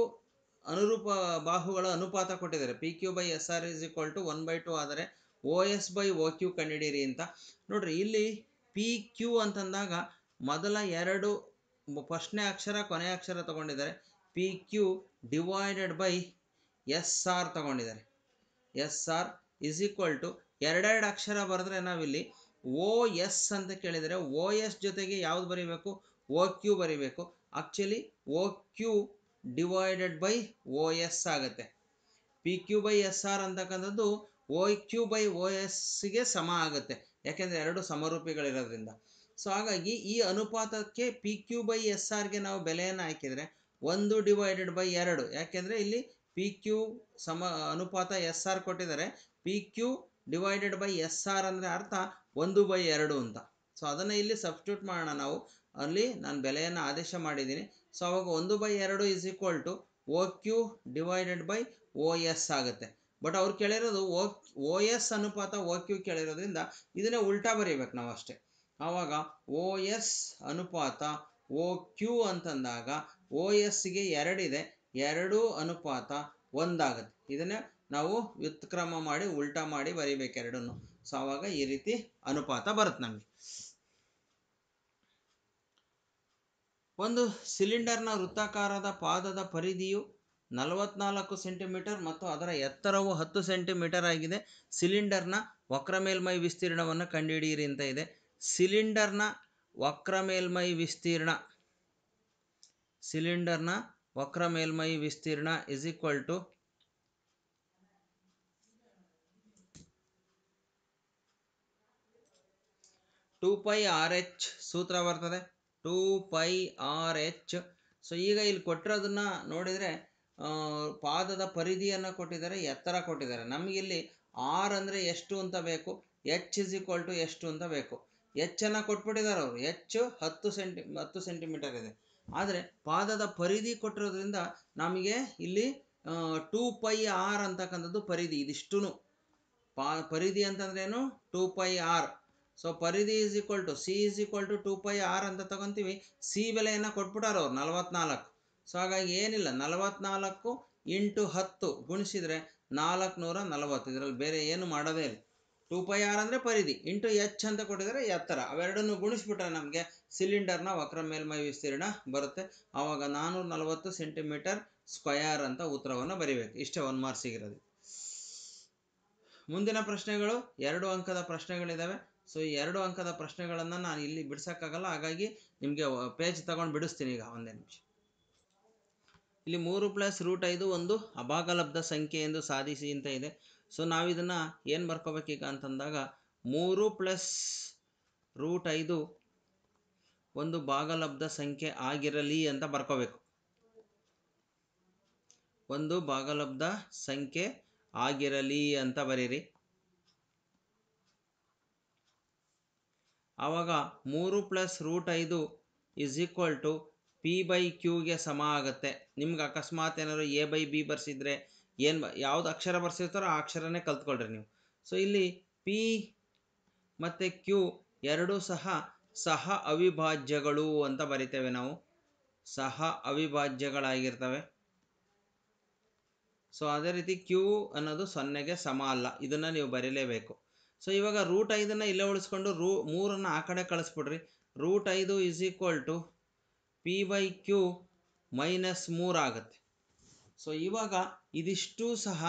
ಅನುರೂಪ ಬಾಹುಗಳ ಅನುಪಾತ ಕೊಟ್ಟಿದ್ದಾರೆ. P Q by S R is equal to 1/2 ಆದರೆ O S by O Q ಕಂಡುಹಿಡೀರಿ ಅಂತ. ನೋಡ್ರಿ, ಇಲ್ಲಿ ಪಿ ಕ್ಯೂ ಅಂತಂದಾಗ ಮೊದಲ 2 ಫಸ್ಟ್ನೇ ಅಕ್ಷರ ಕೊನೆಯ ಅಕ್ಷರ ತಗೊಂಡಿದ್ದಾರೆ. P Q divided by S R ತಗೊಂಡಿದ್ದಾರೆ. S R is equal to 2 ಅಕ್ಷರ ಬರೆದ್ರೆ ನಾವಿಲ್ಲಿ ಓ ಎಸ್ ಅಂತ ಕೇಳಿದರೆ ಓ ಎಸ್ ಜೊತೆಗೆ ಯಾವ್ದು ಬರೀಬೇಕು? ಓ ಕ್ಯೂ ಬರೀಬೇಕು. Actually O Q divided by O S ಆಗುತ್ತೆ. P Q by S R ಅಂತಕ್ಕಂಥದ್ದು ಓ ಕ್ಯೂ ಬೈ ಓ ಎಸ್ಗೆ ಸಮ ಆಗುತ್ತೆ, ಯಾಕೆಂದರೆ 2 ಸಮರೂಪಿಗಳಿರೋದ್ರಿಂದ. ಸೊ ಹಾಗಾಗಿ ಈ ಅನುಪಾತಕ್ಕೆ ಪಿ ಕ್ಯೂ ಬೈ ಎಸ್ ಆರ್ಗೆ ನಾವು ಬೆಲೆಯನ್ನು ಹಾಕಿದರೆ 1/2, ಯಾಕೆಂದರೆ ಇಲ್ಲಿ ಪಿ ಕ್ಯೂ ಅನುಪಾತ ಎಸ್ ಆರ್ ಕೊಟ್ಟಿದ್ದಾರೆ. P Q divided by S R ಅಂದರೆ ಅರ್ಥ 1/2 ಅಂತ. ಸೊ ಅದನ್ನು ಇಲ್ಲಿ ಸಬ್ಸ್ಟಿಟ್ಯೂಟ್ ಮಾಡೋಣ ನಾವು. ಅಲ್ಲಿ ನಾನು ಬೆಲೆಯನ್ನು ಆದೇಶ ಮಾಡಿದ್ದೀನಿ. ಸೊ ಅವಾಗ 1/2 is equal to O Q divided by O S ಆಗುತ್ತೆ. ಬಟ್ ಅವ್ರು ಕೇಳಿರೋದು ಓ ಎಸ್ ಅನುಪಾತ ಓ ಕ್ಯೂ ಕೇಳಿರೋದ್ರಿಂದ ಇದನ್ನೇ ಉಲ್ಟಾ ಬರೀಬೇಕು ನಾವು ಅಷ್ಟೇ. ಆವಾಗ ಓ ಎಸ್ ಅನುಪಾತ ಓ ಕ್ಯೂ ಅಂತಂದಾಗ ಓ ಎಸ್ಗೆ 2 ಇದೆ, 2 ಅನುಪಾತ 1 ಆಗುತ್ತೆ. ಇದನ್ನೇ ನಾವು ವ್ಯುತ್ಕ್ರಮ ಮಾಡಿ ಉಲ್ಟಾ ಮಾಡಿ ಬರೀಬೇಕು ಎರಡನ್ನು. ಸೊ ಆವಾಗ ಈ ರೀತಿ ಅನುಪಾತ ಬರುತ್ತೆ ನಮಗೆ. ಒಂದು ಸಿಲಿಂಡರ್ನ ವೃತ್ತಾಕಾರದ ಪಾದದ ಪರಿಧಿಯು 44 ಸೆಂಟಿಮೀಟರ್ ಮತ್ತು ಅದರ ಎತ್ತರವು 10 ಸೆಂಟಿಮೀಟರ್ ಆಗಿದೆ. ಸಿಲಿಂಡರ್ನ ವಕ್ರ ಮೇಲ್ಮೈ ವಿಸ್ತೀರ್ಣವನ್ನು ಕಂಡುಹಿಡಿಯಿರಿ ಅಂತ ಇದೆ. ಸಿಲಿಂಡರ್ನ ವಕ್ರ ಮೇಲ್ಮೈ ವಿಸ್ತೀರ್ಣ ಇಸ್ ಈಕ್ವಲ್ ಟು 2πRh ಸೂತ್ರ ಬರ್ತದೆ, 2πRh. ಸೊ ಈಗ ಇಲ್ಲಿ ಕೊಟ್ಟಿರೋದನ್ನ ನೋಡಿದರೆ ಪಾದದ ಪರಿಧಿಯನ್ನು ಕೊಟ್ಟಿದ್ದಾರೆ, ಎತ್ತರ ಕೊಟ್ಟಿದ್ದಾರೆ. ನಮಗಿಲ್ಲಿ ಆರ್ ಅಂದರೆ ಎಷ್ಟು ಅಂತ ಬೇಕು, ಎಚ್ ಇಸ್ ಈಕ್ವಲ್ ಟು ಎಷ್ಟು ಅಂತ ಬೇಕು. ಎಚ್ಚನ್ನು ಕೊಟ್ಬಿಟ್ಟಿದ್ದಾರೆ ಅವರು. ಎಚ್ 10 ಸೆಂಟಿಮೀಟರ್ ಇದೆ. ಆದರೆ ಪಾದದ ಪರಿಧಿ ಕೊಟ್ಟಿರೋದ್ರಿಂದ ನಮಗೆ ಇಲ್ಲಿ 2πR ಅಂತಕ್ಕಂಥದ್ದು ಪರಿಧಿ. ಇದಿಷ್ಟು ಪರಿಧಿ ಅಂತಂದ್ರೇನು 2πR. ಸೊ ಪರಿಧಿ is equal to C is equal to 2πR ಅಂತ ತಗೊತೀವಿ. ಸಿ ಬೆಲೆಯನ್ನು ಕೊಟ್ಬಿಟ್ಟಾರ ಅವ್ರು 44. ಸೊ ಹಾಗಾಗಿ ಏನಿಲ್ಲ, 44 ಇಂಟು 10 ಗುಣಿಸಿದರೆ 440. ಇದರಲ್ಲಿ ಬೇರೆ ಏನು ಮಾಡೋದೇ ಇಲ್ಲ. 2πR ಅಂದರೆ ಪರಿಧಿ ಇಂಟು ಎಚ್ ಅಂತ ಕೊಟ್ಟಿದ್ದಾರೆ ಎತ್ತರ. ಅವೆರಡನ್ನು ಗುಣಿಸ್ಬಿಟ್ರೆ ನಮಗೆ ಸಿಲಿಂಡರ್ನ ವಕ್ರ ಮೇಲ್ಮೈ ವಿಸ್ತೀರ್ಣ ಬರುತ್ತೆ. ಆವಾಗ 440 ಸೆಂಟಿಮೀಟರ್ ಸ್ಕ್ವಯರ್ ಅಂತ ಉತ್ತರವನ್ನು ಬರೀಬೇಕು. ಇಷ್ಟೇ 1 ಮಾರ್ಕ್ಸ್ ಸಿಗಿರೋದು. ಮುಂದಿನ ಪ್ರಶ್ನೆಗಳು 2 ಅಂಕದ ಪ್ರಶ್ನೆಗಳಿದ್ದಾವೆ. ಸೊ ಈ 2 ಅಂಕದ ಪ್ರಶ್ನೆಗಳನ್ನು ನಾನು ಇಲ್ಲಿ ಬಿಡ್ಸೋಕ್ಕಾಗಲ್ಲ, ಹಾಗಾಗಿ ನಿಮಗೆ ಪೇಜ್ ತಗೊಂಡು ಬಿಡಿಸ್ತೀನಿ ಈಗ ಒಂದೇ ನಿಮಿಷ. ಇಲ್ಲಿ 3 + √5 ಒಂದು ಅಭಾಗಲಬ್ಧ ಸಂಖ್ಯೆ ಎಂದು ಸಾಧಿಸಿ ಅಂತ ಇದೆ. ಸೊ ನಾವಿದನ್ನು ಏನು ಬರ್ಕೋಬೇಕೀಗ ಅಂತಂದಾಗ 3 + √5 ಒಂದು ಭಾಗಲಬ್ಧ ಸಂಖ್ಯೆ ಆಗಿರಲಿ ಅಂತ ಬರ್ಕೋಬೇಕು. ಒಂದು ಭಾಗಲಬ್ಧ ಸಂಖ್ಯೆ ಆಗಿರಲಿ ಅಂತ ಬರೀರಿ. ಆವಾಗ 3 + √5 = p/qಗೆ ಸಮ ಆಗುತ್ತೆ. ನಿಮ್ಗೆ ಅಕಸ್ಮಾತ್ ಏನಾದ್ರು a/b ಬರ್ಸಿದ್ರೆ ಯಾವ್ದು ಅಕ್ಷರ ಬರ್ಸಿರ್ತಾರೋ ಆ ಅಕ್ಷರನೇ ಕಲ್ತ್ಕೊಳ್ರಿ ನೀವು. ಸೊ ಇಲ್ಲಿ p ಮತ್ತು q ಎರಡೂ ಸಹ ಅವಿಭಾಜ್ಯಗಳು ಅಂತ ಬರಿತೇವೆ ನಾವು. ಸಹ ಅವಿಭಾಜ್ಯಗಳಾಗಿರ್ತವೆ. ಸೊ ಅದೇ ರೀತಿ q ಅನ್ನೋದು 0ಗೆ ಸಮ ಅಲ್ಲ, ಇದನ್ನು ನೀವು ಬರೀಲೇಬೇಕು. ಸೊ ಇವಾಗ √5 ಇಲ್ಲೇ ಉಳಿಸ್ಕೊಂಡು 3 ಆ ಕಡೆ ಕಳಿಸ್ಬಿಡ್ರಿ. √5 = p/q - 3 ಆಗುತ್ತೆ. ಸೊ ಇವಾಗ ಇದಿಷ್ಟು ಸಹ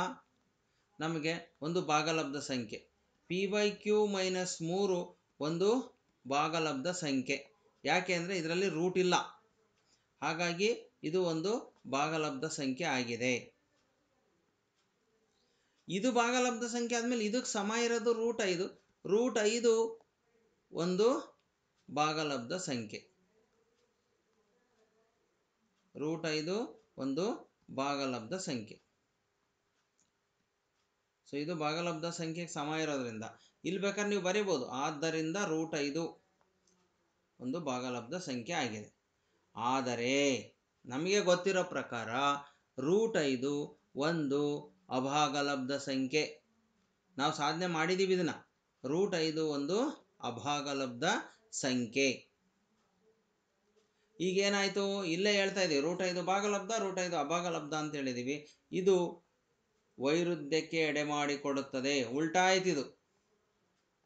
ನಮಗೆ ಒಂದು ಭಾಗಲಬ್ಧ ಸಂಖ್ಯೆ. p/q - 3 ಒಂದು ಭಾಗಲಬ್ಧ ಸಂಖ್ಯೆ. ಯಾಕೆ ಅಂದರೆ ಇದರಲ್ಲಿ ರೂಟ್ ಇಲ್ಲ, ಹಾಗಾಗಿ ಇದು ಒಂದು ಭಾಗಲಬ್ಧ ಸಂಖ್ಯೆ ಆಗಿದೆ. ಇದು ಭಾಗಲಬ್ಧ ಸಂಖ್ಯೆ ಆದಮೇಲೆ ಇದಕ್ಕೆ ಸಮ ಇರೋದು √5. √5 ಒಂದು ಭಾಗಲಬ್ಧ ಸಂಖ್ಯೆ. √5 ಒಂದು ಭಾಗಲಬ್ಧ ಸಂಖ್ಯೆ. ಸೊ ಇದು ಭಾಗಲಬ್ಧ ಸಂಖ್ಯೆಗೆ ಸಮ ಇರೋದ್ರಿಂದ ಇಲ್ಲಿ ಬೇಕಾದ್ರೆ ನೀವು ಬರಿಬೋದು. ಆದ್ದರಿಂದ √5 ಒಂದು ಭಾಗಲಬ್ಧ ಸಂಖ್ಯೆ ಆಗಿದೆ. ಆದರೆ ನಮಗೆ ಗೊತ್ತಿರೋ ಪ್ರಕಾರ √5 ಒಂದು ಅಭಾಗಲಬ್ಧ ಸಂಖ್ಯೆ. ನಾವು ಸಾಧನೆ ಮಾಡಿದ್ದೀವಿ ಇದನ್ನು. √5 ಒಂದು ಅಭಾಗಲಬ್ಧ ಸಂಖ್ಯೆ. ಈಗೇನಾಯಿತು, ಇಲ್ಲೇ ಹೇಳ್ತಾ ಇದ್ದೀವಿ √5 ಭಾಗಲಬ್ಧ, √5 ಅಭಾಗಲಬ್ಧ ಅಂತ ಹೇಳಿದ್ದೀವಿ. ಇದು ವೈರುಧ್ಯಕ್ಕೆ ಎಡೆಮಾಡಿಕೊಡುತ್ತದೆ. ಉಲ್ಟಾ ಆಯ್ತು.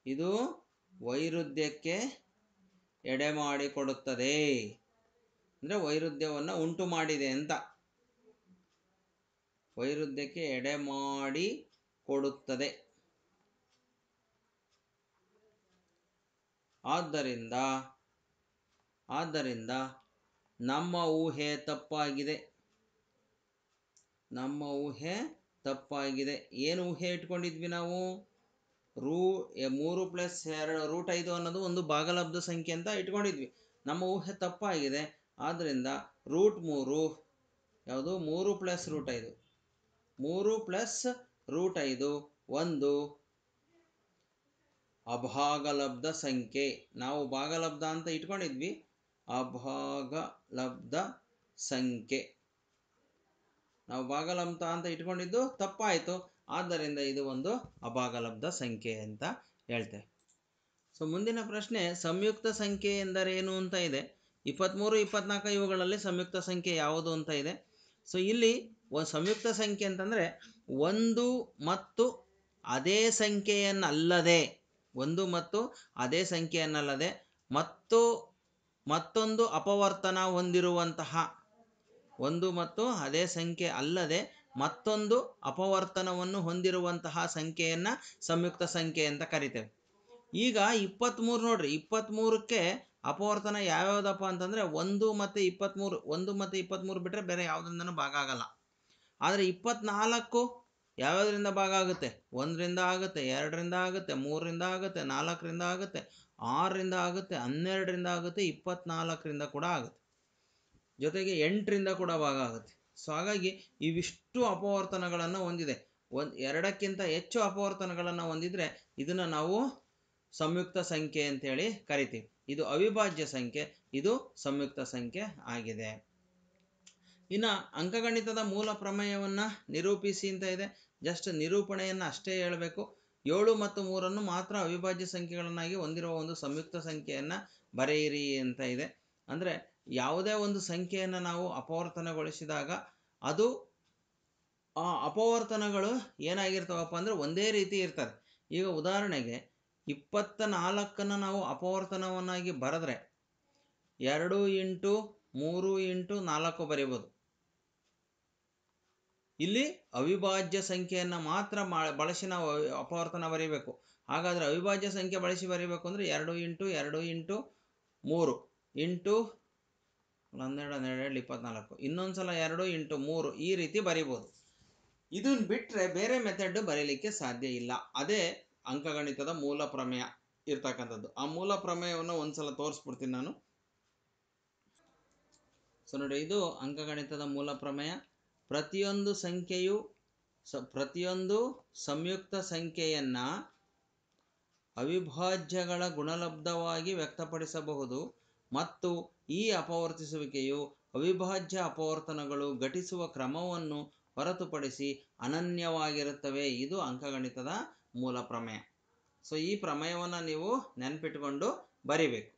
ಇದು ವೈರುಧ್ಯಕ್ಕೆ ಎಡೆಮಾಡಿಕೊಡುತ್ತದೆ ಅಂದರೆ ವೈರುಧ್ಯವನ್ನು ಉಂಟು ಮಾಡಿದೆ ಅಂತ. ವೈರುಧ್ಯಕ್ಕೆ ಎಡೆಮಾಡಿ ಕೊಡುತ್ತದೆ. ಆದ್ದರಿಂದ ನಮ್ಮ ಊಹೆ ತಪ್ಪಾಗಿದೆ. ಏನು ಊಹೆ ಇಟ್ಕೊಂಡಿದ್ವಿ ನಾವು? 3 + √5 ಅನ್ನೋದು ಒಂದು ಭಾಗಲಬ್ಧ ಸಂಖ್ಯೆ ಅಂತ ಇಟ್ಕೊಂಡಿದ್ವಿ. ನಮ್ಮ ಊಹೆ ತಪ್ಪಾಗಿದೆ. ಆದ್ದರಿಂದ √3 ಯಾವುದು 3 + √5 ಒಂದು ಅಭಾಗಲಬ್ಧ ಸಂಖ್ಯೆ. ನಾವು ಭಾಗಲಬ್ಧ ಅಂತ ಇಟ್ಕೊಂಡಿದ್ವಿ, ಅಭಾಗಲಬ್ಧ ಸಂಖ್ಯೆ. ನಾವು ಭಾಗಲಬ್ಧ ಅಂತ ಇಟ್ಕೊಂಡಿದ್ದು ತಪ್ಪಾಯಿತು. ಆದ್ದರಿಂದ ಇದು ಒಂದು ಅಭಾಗಲಬ್ಧ ಸಂಖ್ಯೆ ಅಂತ ಹೇಳ್ತೇವೆ. ಸೊ ಮುಂದಿನ ಪ್ರಶ್ನೆ, ಸಂಯುಕ್ತ ಸಂಖ್ಯೆ ಎಂದರೇನು ಅಂತ ಇದೆ. 23, 24 ಇವುಗಳಲ್ಲಿ ಸಂಯುಕ್ತ ಸಂಖ್ಯೆ ಯಾವುದು ಅಂತ ಇದೆ. ಸೊ ಇಲ್ಲಿ ಒಂದು ಸಂಯುಕ್ತ ಸಂಖ್ಯೆ ಅಂತಂದರೆ ಒಂದು ಮತ್ತು ಅದೇ ಸಂಖ್ಯೆಯನ್ನಲ್ಲದೆ ಮತ್ತೊಂದು ಅಪವರ್ತನ ಹೊಂದಿರುವಂತಹ, ಒಂದು ಮತ್ತು ಅದೇ ಸಂಖ್ಯೆ ಅಲ್ಲದೆ ಮತ್ತೊಂದು ಅಪವರ್ತನವನ್ನು ಹೊಂದಿರುವಂತಹ ಸಂಖ್ಯೆಯನ್ನು ಸಂಯುಕ್ತ ಸಂಖ್ಯೆ ಅಂತ ಕರಿತೇವೆ. ಈಗ 23 ನೋಡ್ರಿ, 23ಕ್ಕೆ ಅಪವರ್ತನ ಯಾವ್ಯಾವುದಪ್ಪ ಅಂತಂದರೆ 1 ಮತ್ತು 23 ಬಿಟ್ಟರೆ ಬೇರೆ ಯಾವುದರಿಂದನೂ ಭಾಗ ಆಗಲ್ಲ. ಆದರೆ 24 ಯಾವ್ಯಾವುದರಿಂದ ಭಾಗ ಆಗುತ್ತೆ? 1ರಿಂದ ಆಗುತ್ತೆ, 2ರಿಂದ ಆಗುತ್ತೆ, 3ರಿಂದ ಆಗುತ್ತೆ, 4ರಿಂದ ಆಗುತ್ತೆ, 6ರಿಂದ ಆಗುತ್ತೆ, 12ರಿಂದ ಆಗುತ್ತೆ, 24ರಿಂದ ಕೂಡ ಆಗುತ್ತೆ, ಜೊತೆಗೆ 8ರಿಂದ ಕೂಡ ಭಾಗ ಆಗುತ್ತೆ. ಸೊ ಹಾಗಾಗಿ ಇವಿಷ್ಟು ಅಪವರ್ತನಗಳನ್ನು ಹೊಂದಿದೆ. 2ಕ್ಕಿಂತ ಹೆಚ್ಚು ಅಪವರ್ತನಗಳನ್ನು ಹೊಂದಿದರೆ ಇದನ್ನು ನಾವು ಸಂಯುಕ್ತ ಸಂಖ್ಯೆ ಅಂತೇಳಿ ಕರಿತೀವಿ. ಇದು ಅವಿಭಾಜ್ಯ ಸಂಖ್ಯೆ, ಇದು ಸಂಯುಕ್ತ ಸಂಖ್ಯೆ ಆಗಿದೆ. ಇನ್ನು ಅಂಕಗಣಿತದ ಮೂಲ ಪ್ರಮೇಯವನ್ನು ನಿರೂಪಿಸಿ ಅಂತ ಇದೆ. ಜಸ್ಟ್ ನಿರೂಪಣೆಯನ್ನು ಅಷ್ಟೇ ಹೇಳಬೇಕು. 7 ಮತ್ತು 3 ಮಾತ್ರ ಅವಿಭಾಜ್ಯ ಸಂಖ್ಯೆಗಳನ್ನಾಗಿ ಹೊಂದಿರುವ ಒಂದು ಸಂಯುಕ್ತ ಸಂಖ್ಯೆಯನ್ನು ಬರೆಯಿರಿ ಅಂತ ಇದೆ. ಅಂದರೆ ಯಾವುದೇ ಒಂದು ಸಂಖ್ಯೆಯನ್ನು ನಾವು ಅಪವರ್ತನಗೊಳಿಸಿದಾಗ ಅದು ಆ ಅಪವರ್ತನಗಳು ಏನಾಗಿರ್ತವಪ್ಪ ಅಂದರೆ ಒಂದೇ ರೀತಿ ಇರ್ತದೆ. ಈಗ ಉದಾಹರಣೆಗೆ 24 ನಾವು ಅಪವರ್ತನವನ್ನಾಗಿ ಬರೆದ್ರೆ 2 × 3 × 4 ಬರೀಬೋದು. ಇಲ್ಲಿ ಅವಿಭಾಜ್ಯ ಸಂಖ್ಯೆಯನ್ನು ಮಾತ್ರ ಬಳಸಿ ನಾವು ಅಪವರ್ತನ ಬರೀಬೇಕು. ಹಾಗಾದರೆ ಅವಿಭಾಜ್ಯ ಸಂಖ್ಯೆ ಬಳಸಿ ಬರೀಬೇಕು ಅಂದರೆ 2 × 2 × 3 ಇಂಟು 12 24, ಇನ್ನೊಂದು ಸಲ 2 × 3 ಈ ರೀತಿ ಬರಿಬೋದು. ಇದನ್ನು ಬಿಟ್ಟರೆ ಬೇರೆ ಮೆಥಡ್ ಬರೀಲಿಕ್ಕೆ ಸಾಧ್ಯ ಇಲ್ಲ. ಅದೇ ಅಂಕಗಣಿತದ ಮೂಲ ಪ್ರಮೇಯ ಇರ್ತಕ್ಕಂಥದ್ದು. ಆ ಮೂಲ ಪ್ರಮೇಯವನ್ನು ಒಂದ್ಸಲ ತೋರಿಸ್ಬಿಡ್ತೀನಿ ನಾನು. ಸೊ ನೋಡಿ, ಇದು ಅಂಕಗಣಿತದ ಮೂಲ ಪ್ರಮೇಯ. ಪ್ರತಿಯೊಂದು ಸಂಖ್ಯೆಯು ಪ್ರತಿಯೊಂದು ಸಂಯುಕ್ತ ಸಂಖ್ಯೆಯನ್ನು ಅವಿಭಾಜ್ಯಗಳ ಗುಣಲಬ್ಧವಾಗಿ ವ್ಯಕ್ತಪಡಿಸಬಹುದು ಮತ್ತು ಈ ಅಪವರ್ತಿಸುವಿಕೆಯು ಅವಿಭಾಜ್ಯ ಅಪವರ್ತನಗಳು ಘಟಿಸುವ ಕ್ರಮವನ್ನು ಹೊರತುಪಡಿಸಿ ಅನನ್ಯವಾಗಿರುತ್ತವೆ. ಇದು ಅಂಕಗಣಿತದ ಮೂಲ ಪ್ರಮೇಯ. ಸೊ ಈ ಪ್ರಮೇಯವನ್ನು ನೀವು ನೆನಪಿಟ್ಟುಕೊಂಡು ಬರಿಬೇಕು.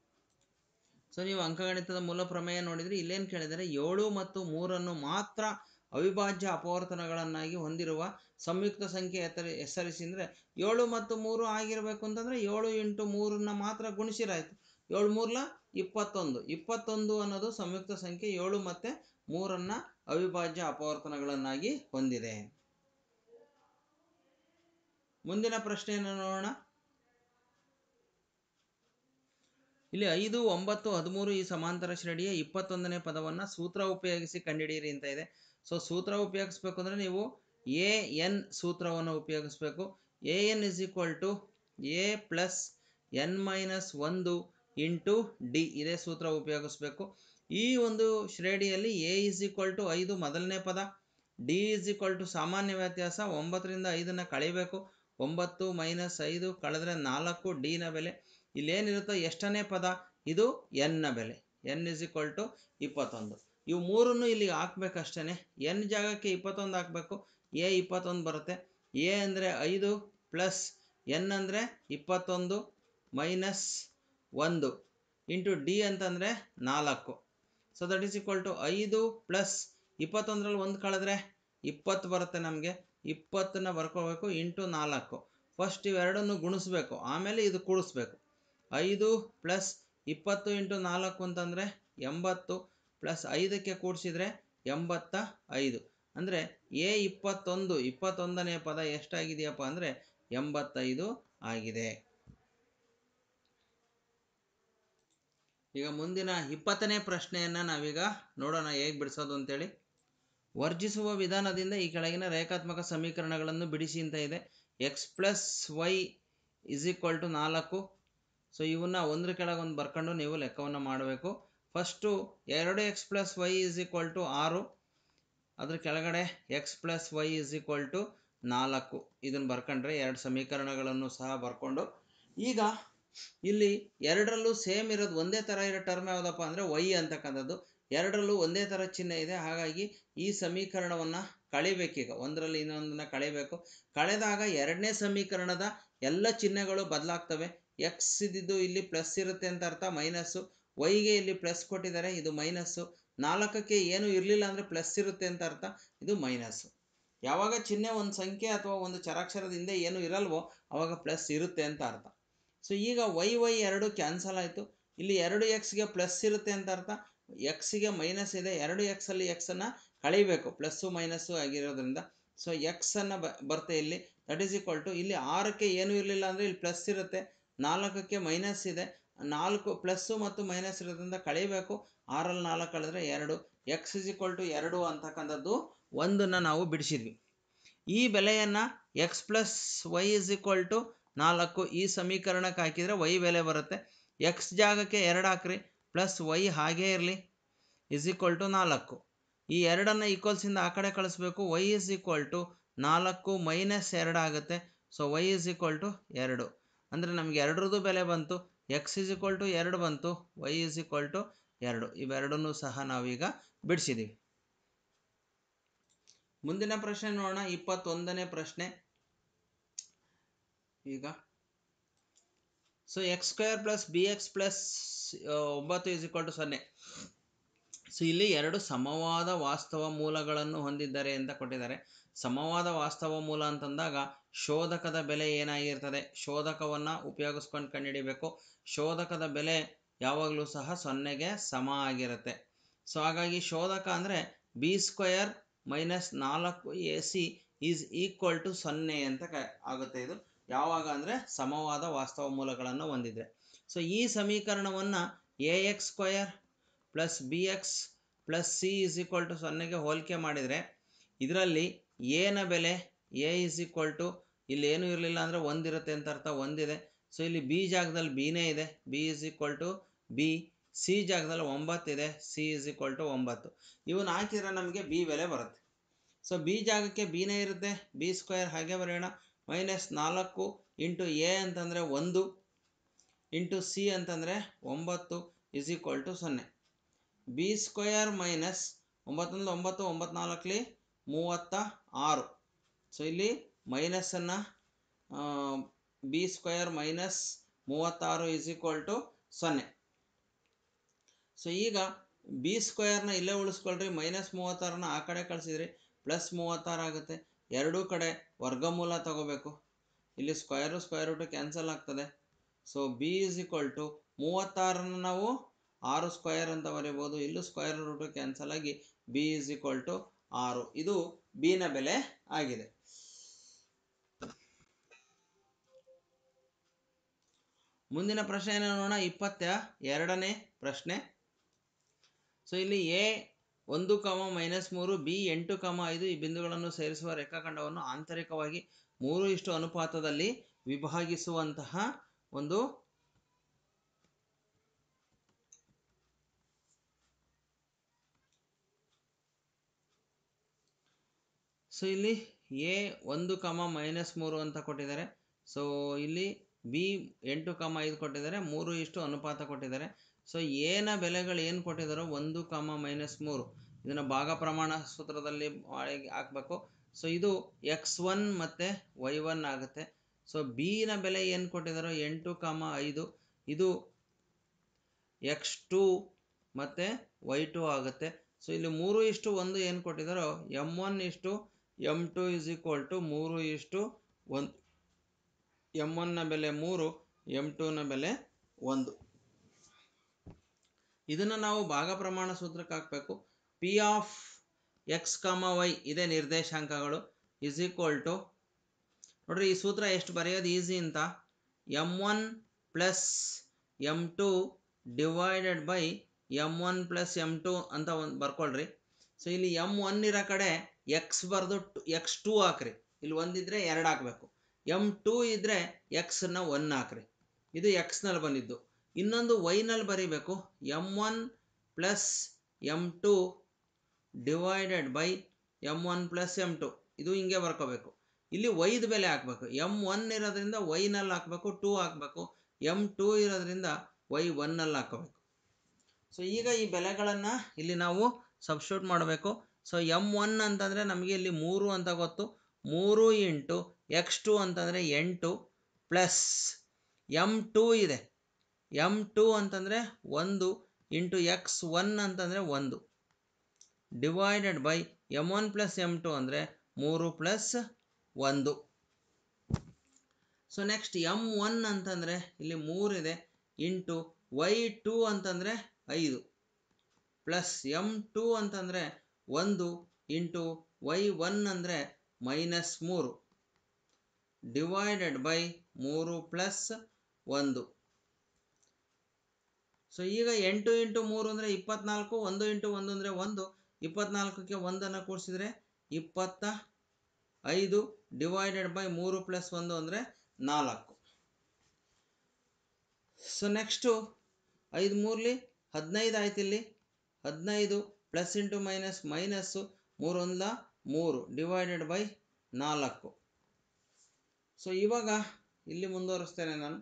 ಸೊ ನೀವು ಅಂಕಗಣಿತದ ಮೂಲ ಪ್ರಮೇಯ ನೋಡಿದರೆ ಇಲ್ಲೇನು ಕೇಳಿದರೆ 7 ಮತ್ತು 3 ಮಾತ್ರ ಅವಿಭಾಜ್ಯ ಅಪವರ್ತನಗಳನ್ನಾಗಿ ಹೊಂದಿರುವ ಸಂಯುಕ್ತ ಸಂಖ್ಯೆ ಹೆಸರಿಸಿ ಅಂದರೆ 7 ಮತ್ತು 3 ಆಗಿರಬೇಕು ಅಂತಂದರೆ 7 × 3 ಮಾತ್ರ ಗುಣಿಸಿರಾಯ್ತು. 7 3 21. 21 ಅನ್ನೋದು ಸಂಯುಕ್ತ ಸಂಖ್ಯೆ 7 ಮತ್ತು 3 ಅವಿಭಾಜ್ಯ ಅಪವರ್ತನಗಳನ್ನಾಗಿ ಹೊಂದಿದೆ. ಮುಂದಿನ ಪ್ರಶ್ನೆಯನ್ನು ನೋಡೋಣ. ಇಲ್ಲಿ 5, 9, 13 ಈ ಸಮಾಂತರ ಶ್ರೇಣಿಯ 21ನೇ ಪದವನ್ನು ಸೂತ್ರ ಉಪಯೋಗಿಸಿ ಕಂಡುಹಿಡಿಯಿರಿ ಅಂತ ಇದೆ. ಸೊ ಸೂತ್ರ ಉಪಯೋಗಿಸ್ಬೇಕು ಅಂದರೆ ನೀವು AN ಸೂತ್ರವನ್ನು ಉಪಯೋಗಿಸ್ಬೇಕು. AN = A + n - 1 × D ಇದೇ ಸೂತ್ರ ಉಪಯೋಗಿಸ್ಬೇಕು. ಈ ಒಂದು ಶ್ರೇಣಿಯಲ್ಲಿ A = 5 ಮೊದಲನೇ ಪದ, D = ಸಾಮಾನ್ಯ ವ್ಯತ್ಯಾಸ 9 ರಿಂದ 5 ಕಳಿಬೇಕು. 9 - 5 ಕಳೆದ್ರೆ 4 D ನ ಬೆಲೆ. ಇಲ್ಲೇನಿರುತ್ತೋ ಎಷ್ಟನೇ ಪದ, ಇದು n ನ ಬೆಲೆ. n = 21. ಇವು ಮೂರನ್ನು ಇಲ್ಲಿಗೆ ಹಾಕ್ಬೇಕಷ್ಟೇ. n ಜಾಗಕ್ಕೆ 21 ಹಾಕಬೇಕು. A 21 ಬರುತ್ತೆ. A ಅಂದರೆ 5 ಪ್ಲಸ್ n ಅಂದರೆ 21 ಮೈನಸ್ 1 ಇಂಟು D ಅಂತಂದರೆ 4. So that is equal to 5 plus 21ರಲ್ಲಿ 1 ಕಳೆದ್ರೆ 20 ಬರುತ್ತೆ. ನಮಗೆ 20ನ ಬರ್ಕೋಬೇಕು ಇಂಟು 4. ಫಸ್ಟ್ ಇವೆರಡನ್ನು ಗುಣಿಸ್ಬೇಕು, ಆಮೇಲೆ ಇದು ಕೂಡಿಸ್ಬೇಕು. 5 ಪ್ಲಸ್ 20 ಇಂಟು 4 ಅಂತಂದರೆ 80 ಪ್ಲಸ್ 5ಕ್ಕೆ ಕೂಡಿಸಿದರೆ 85. ಅಂದರೆ A 21ನೇ ಪದ ಎಷ್ಟಾಗಿದೆಯಪ್ಪ ಅಂದರೆ 85 ಆಗಿದೆ. ಈಗ ಮುಂದಿನ 20ನೇ ಪ್ರಶ್ನೆಯನ್ನು ನಾವೀಗ ನೋಡೋಣ ಹೇಗೆ ಬಿಡಿಸೋದು ಅಂತೇಳಿ. ವರ್ಜಿಸುವ ವಿಧಾನದಿಂದ ಈ ಕೆಳಗಿನ ರೇಖಾತ್ಮಕ ಸಮೀಕರಣಗಳನ್ನು ಬಿಡಿಸಿ ಅಂತ ಇದೆ. x + y = 4. ಸೊ ಇವನ್ನ ಒಂದ್ರ ಕೆಳಗೆ ಒಂದು ಬರ್ಕೊಂಡು ನೀವು ಲೆಕ್ಕವನ್ನು ಮಾಡಬೇಕು. First 2x + y = 6. ಅದ್ರ ಕೆಳಗಡೆ x + y = 4 ಇದನ್ನು ಬರ್ಕೊಂಡ್ರೆ ಎರಡು ಸಮೀಕರಣಗಳನ್ನು ಸಹ ಬರ್ಕೊಂಡು, ಈಗ ಇಲ್ಲಿ ಎರಡರಲ್ಲೂ ಸೇಮ್ ಇರೋದು ಒಂದೇ ಥರ ಇರೋ ಟರ್ಮ್ ಯಾವುದಪ್ಪ ಅಂದರೆ y ಅಂತಕ್ಕಂಥದ್ದು. ಎರಡರಲ್ಲೂ ಒಂದೇ ಥರ ಚಿಹ್ನೆ ಇದೆ, ಹಾಗಾಗಿ ಈ ಸಮೀಕರಣವನ್ನು ಕಳಿಬೇಕೀಗ. ಒಂದರಲ್ಲಿ ಇನ್ನೊಂದನ್ನು ಕಳಿಬೇಕು. ಕಳೆದಾಗ ಎರಡನೇ ಸಮೀಕರಣದ ಎಲ್ಲ ಚಿಹ್ನೆಗಳು ಬದಲಾಗ್ತವೆ. ಎಕ್ಸ್ ಇದ್ದಿದ್ದು ಇಲ್ಲಿ ಪ್ಲಸ್ ಇರುತ್ತೆ ಅಂತ ಅರ್ಥ, ಮೈನಸ್ಸು. ವೈಗೆ ಇಲ್ಲಿ ಪ್ಲಸ್ ಕೊಟ್ಟಿದ್ದಾರೆ, ಇದು ಮೈನಸ್ಸು. 4ಕ್ಕೆ ಏನು ಇರಲಿಲ್ಲ ಅಂದರೆ ಪ್ಲಸ್ ಇರುತ್ತೆ ಅಂತ ಅರ್ಥ, ಇದು ಮೈನಸ್ಸು. ಯಾವಾಗ ಚಿಹ್ನೆ ಒಂದು ಸಂಖ್ಯೆ ಅಥವಾ ಒಂದು ಚರಾಕ್ಷರದ ಹಿಂದೆ ಏನು ಇರಲ್ವೋ ಆವಾಗ ಪ್ಲಸ್ ಇರುತ್ತೆ ಅಂತ ಅರ್ಥ. ಸೊ ಈಗ y ಎರಡು ಕ್ಯಾನ್ಸಲ್ ಆಯಿತು. ಇಲ್ಲಿ 2xಗೆ ಪ್ಲಸ್ ಇರುತ್ತೆ ಅಂತ ಅರ್ಥ, ಎಕ್ಸಿಗೆ ಮೈನಸ್ ಇದೆ. 2xಲ್ಲಿ ಎಕ್ಸನ್ನು ಕಳಿಬೇಕು, ಪ್ಲಸ್ಸು ಮೈನಸ್ಸು ಆಗಿರೋದ್ರಿಂದ. ಸೊ ಎಕ್ಸನ್ನು ಬರ್ತೆ ಇಲ್ಲಿ. ದಟ್ ಈಸ್ ಈಕ್ವಲ್ ಟು ಇಲ್ಲಿ 6ಕ್ಕೆ ಏನೂ ಇರಲಿಲ್ಲ ಅಂದರೆ ಇಲ್ಲಿ ಪ್ಲಸ್ ಇರುತ್ತೆ, 4ಕ್ಕೆ ಮೈನಸ್ ಇದೆ. 4 ಪ್ಲಸ್ಸು ಮತ್ತು ಮೈನಸ್ ಇರೋದ್ರಿಂದ ಕಳಿಬೇಕು. 6ರಲ್ಲಿ 4 ಕಳೆದ್ರೆ 2. x = 2 ಅಂತಕ್ಕಂಥದ್ದು ಒಂದನ್ನು ನಾವು ಬಿಡಿಸಿದ್ವಿ. ಈ ಬೆಲೆಯನ್ನು x + y = 4 ಈ ಸಮೀಕರಣಕ್ಕೆ ಹಾಕಿದರೆ y ಬೆಲೆ ಬರುತ್ತೆ. x ಜಾಗಕ್ಕೆ 2 ಹಾಕ್ರಿ, ಪ್ಲಸ್ y ಹಾಗೇ ಇರಲಿ, = 4. ಈ ಎರಡನ್ನು ಈಕ್ವಲ್ಸಿಂದ ಆ ಕಡೆ ಕಳಿಸ್ಬೇಕು. y = 4 ಮೈನಸ್ 2 ಆಗುತ್ತೆ. So y = 2. ಅಂದರೆ ನಮಗೆ ಎರಡರದ್ದು ಬೆಲೆ ಬಂತು. x = 2 ಬಂತು, y = 2. ಇವೆರಡನ್ನೂ ಸಹ ನಾವೀಗ ಬಿಡಿಸಿದ್ದೀವಿ. ಮುಂದಿನ ಪ್ರಶ್ನೆ ನೋಡೋಣ, 21ನೇ ಪ್ರಶ್ನೆ. ಈಗ ಸೊ x² + bx + 9 = 0. ಸೊ ಇಲ್ಲಿ ಎರಡು ಸಮವಾದ ವಾಸ್ತವ ಮೂಲಗಳನ್ನು ಹೊಂದಿದ್ದಾರೆ ಅಂತ ಕೊಟ್ಟಿದ್ದಾರೆ. ಸಮವಾದ ವಾಸ್ತವ ಮೂಲ ಅಂತಂದಾಗ ಶೋಧಕದ ಬೆಲೆ ಏನಾಗಿರ್ತದೆ, ಶೋಧಕವನ್ನು ಉಪಯೋಗಿಸ್ಕೊಂಡು ಕಂಡುಹಿಡಿಬೇಕು. ಶೋಧಕದ ಬೆಲೆ ಯಾವಾಗಲೂ ಸಹ 0ಗೆ ಸಮ ಆಗಿರುತ್ತೆ. ಸೊ ಹಾಗಾಗಿ ಶೋಧಕ ಅಂದರೆ b² - 4ac = 0 ಅಂತ ಆಗುತ್ತೆ. ಇದು ಯಾವಾಗ ಅಂದರೆ ಸಮವಾದ ವಾಸ್ತವ ಮೂಲಗಳನ್ನು ಹೊಂದಿದ್ರೆ. ಸೊ ಈ ಸಮೀಕರಣವನ್ನು ax² + bx + c = 0ಗೆ ಹೋಲಿಕೆ ಮಾಡಿದರೆ ಇದರಲ್ಲಿ a ನ ಬೆಲೆ a = ಇಲ್ಲಿ ಏನೂ ಇರಲಿಲ್ಲ ಅಂದರೆ 1 ಇರುತ್ತೆ ಅಂತ ಅರ್ಥ, 1 ಇದೆ. ಸೊ ಇಲ್ಲಿ b ಜಾಗದಲ್ಲಿ bನೇ ಇದೆ, b = b. c ಜಾಗದಲ್ಲಿ 9 ಇದೆ, c = 9. ಇವನ್ನ ಹಾಕಿದರೆ ನಮಗೆ b ಬೆಲೆ ಬರುತ್ತೆ. ಸೊ ಬಿ ಜಾಗಕ್ಕೆ ಬಿನೇ ಇರುತ್ತೆ, ಬಿ ಸ್ಕ್ವೇರ್ ಹಾಗೆ ಬರೆಯೋಣ. -4 ಇಂಟು ಎ ಅಂತಂದರೆ 1 ಇಂಟು ಸಿ ಅಂತಂದರೆ 9 is equal to 0. B square minus 9 9 9 36. So ಇಲ್ಲಿ ಮೈನಸನ್ನು B square minus 36 is equal to 0. So ಈಗ ಬಿ ಸ್ಕ್ವೇರ್ನ ಇಲ್ಲೇ ಉಳಿಸ್ಕೊಳ್ರಿ, -36ನ ಆ ಕಡೆ ಕಳಿಸಿದ್ರಿ +36 ಆಗುತ್ತೆ. ಎರಡೂ ಕಡೆ ವರ್ಗಮೂಲ ತಗೋಬೇಕು. ಇಲ್ಲಿ ಸ್ಕ್ವೇರು ಸ್ಕ್ವೇರ್ ರೂಟು ಕ್ಯಾನ್ಸಲ್ ಆಗ್ತದೆ. So B is equal to 36ನ್ನು ನಾವು 6 ಸ್ಕ್ವೇರ್ ಅಂತ ಬರೀಬೋದು. ಇಲ್ಲೂ ಸ್ಕ್ವೇರ್ ರೂಟು ಕ್ಯಾನ್ಸಲ್ ಆಗಿ ಬಿ ಇಸ್ ಈಕ್ವಲ್ ಟು 6. ಇದು ಬಿನ ಬೆಲೆ ಆಗಿದೆ. ಮುಂದಿನ ಪ್ರಶ್ನೆ ಏನು ನೋಡೋಣ, 22ನೇ ಪ್ರಶ್ನೆ. ಸೊ ಇಲ್ಲಿ ಎ 1, -3, ಬಿ 8, 5 ಈ ಬಿಂದುಗಳನ್ನು ಸೇರಿಸುವ ರೇಖಾಖಂಡವನ್ನು ಆಂತರಿಕವಾಗಿ 3:1 ಅನುಪಾತದಲ್ಲಿ ವಿಭಾಗಿಸುವಂತಹ ಒಂದು ಸೊ ಇಲ್ಲಿ ಎ 1, -3 ಅಂತ ಕೊಟ್ಟಿದ್ದಾರೆ. ಸೊ ಇಲ್ಲಿ ಬಿ 8, 5 ಕೊಟ್ಟಿದ್ದಾರೆ, 3:1 ಅನುಪಾತ ಕೊಟ್ಟಿದ್ದಾರೆ. ಸೊ ಎನ ಬೆಲೆಗಳು ಏನು ಕೊಟ್ಟಿದ್ದಾರೋ 1, -3 ಇದನ್ನು ಭಾಗ ಪ್ರಮಾಣ ಸೂತ್ರದಲ್ಲಿ ಹಾಕಬೇಕು. ಸೊ ಇದು x1 ಮತ್ತು y1 ಆಗುತ್ತೆ. ಸೊ ಬಿನ ಬೆಲೆ ಏನು ಕೊಟ್ಟಿದ್ದಾರೋ 8, 5 ಇದು x2 ಮತ್ತು y2 ಆಗುತ್ತೆ. ಸೊ ಇಲ್ಲಿ 3:1 ಏನು ಕೊಟ್ಟಿದ್ದಾರೋ m1:m2 ಇಸ್ ಈಕ್ವಲ್ ಟು 3:1. m1ನ ಬೆಲೆ 3, m2ನ ಬೆಲೆ 1. ಇದನ್ನು ನಾವು ಭಾಗ ಪ್ರಮಾಣ ಸೂತ್ರಕ್ಕೆ ಹಾಕಬೇಕು. ಪಿ ಆಫ್ x, y ಇದೇ ನಿರ್ದೇಶಾಂಕಗಳು ಇಸ್ ಈಕ್ವಲ್ ಟು, ನೋಡ್ರಿ ಈ ಸೂತ್ರ ಎಷ್ಟು ಬರೆಯೋದು ಈಸಿ ಅಂತ, m1 + m2 divided by m1 + m2 ಅಂತ ಒಂದು ಬರ್ಕೊಳ್ರಿ. ಸೊ ಇಲ್ಲಿ m1 ಇರೋ ಕಡೆ x ಬರೆದು x2 ಹಾಕ್ರಿ. ಇಲ್ಲಿ ಒಂದಿದ್ರೆ 2 ಹಾಕಬೇಕು. m2 ಇದ್ದರೆ x-ನ 1 ಹಾಕ್ರಿ. ಇದು x-ನಲ್ಲಿ ಬಂದಿದ್ದು. ಇನ್ನೊಂದು y-ನಲ್ಲಿ ಬರೀಬೇಕು, m1 + m2 divided by m1 + m2. ಇದು ಹಿಂಗೆ ಬರ್ಕೋಬೇಕು. ಇಲ್ಲಿ y-ದ ಬೆಲೆ ಹಾಕಬೇಕು. m1 ಇರೋದ್ರಿಂದ y-ನಲ್ಲಿ ಹಾಕಬೇಕು, 2 ಹಾಕಬೇಕು. m2 ಇರೋದ್ರಿಂದ y1ನಲ್ಲಿ ಹಾಕಬೇಕು. ಸೊ ಈಗ ಈ ಬೆಲೆಗಳನ್ನು ಇಲ್ಲಿ ನಾವು ಸಬ್ಸ್ಟಿಟ್ಯೂಟ್ ಮಾಡಬೇಕು. ಸೊ m1 ಅಂತಂದರೆ ನಮಗೆ ಇಲ್ಲಿ 3 ಅಂತ ಗೊತ್ತು. 3 ಇಂಟು x2 ಅಂತಂದರೆ 8 ಪ್ಲಸ್ m2 ಇದೆ. m2 ಅಂತಂದರೆ 1 ಇಂಟು x1 ಅಂತಂದರೆ 1 ಡಿವೈಡೆಡ್ ಬೈ m1 + m2 ಅಂದರೆ 3 + 1. ಸೊ ನೆಕ್ಸ್ಟ್ m1 ಅಂತಂದರೆ ಇಲ್ಲಿ 3 ಇದೆ ಇಂಟು y2 ಅಂತಂದರೆ 5 ಪ್ಲಸ್ m2 ಅಂತಂದರೆ 1 ಇಂಟು y1 ಅಂದರೆ -3 ಡಿವೈಡೆಡ್ ಬೈ 3 + 1. ಸೊ ಈಗ 8 ಇಂಟು 3 ಅಂದರೆ 24, 1 ಇಂಟು 1 ಅಂದರೆ 1, 24ಕ್ಕೆ 1ಅನ್ನು ಕೂಡಿಸಿದರೆ 25 ಡಿವೈಡೆಡ್ ಬೈ 3 + 1 ಅಂದರೆ 4. ಸೊ ನೆಕ್ಸ್ಟು 5 3 15 ಆಯ್ತು. ಇಲ್ಲಿ 15 plus into minus minus 3 1 3 divided by 4. So ಇವಾಗ ಇಲ್ಲಿ ಮುಂದುವರಿಸ್ತೇನೆ ನಾನು.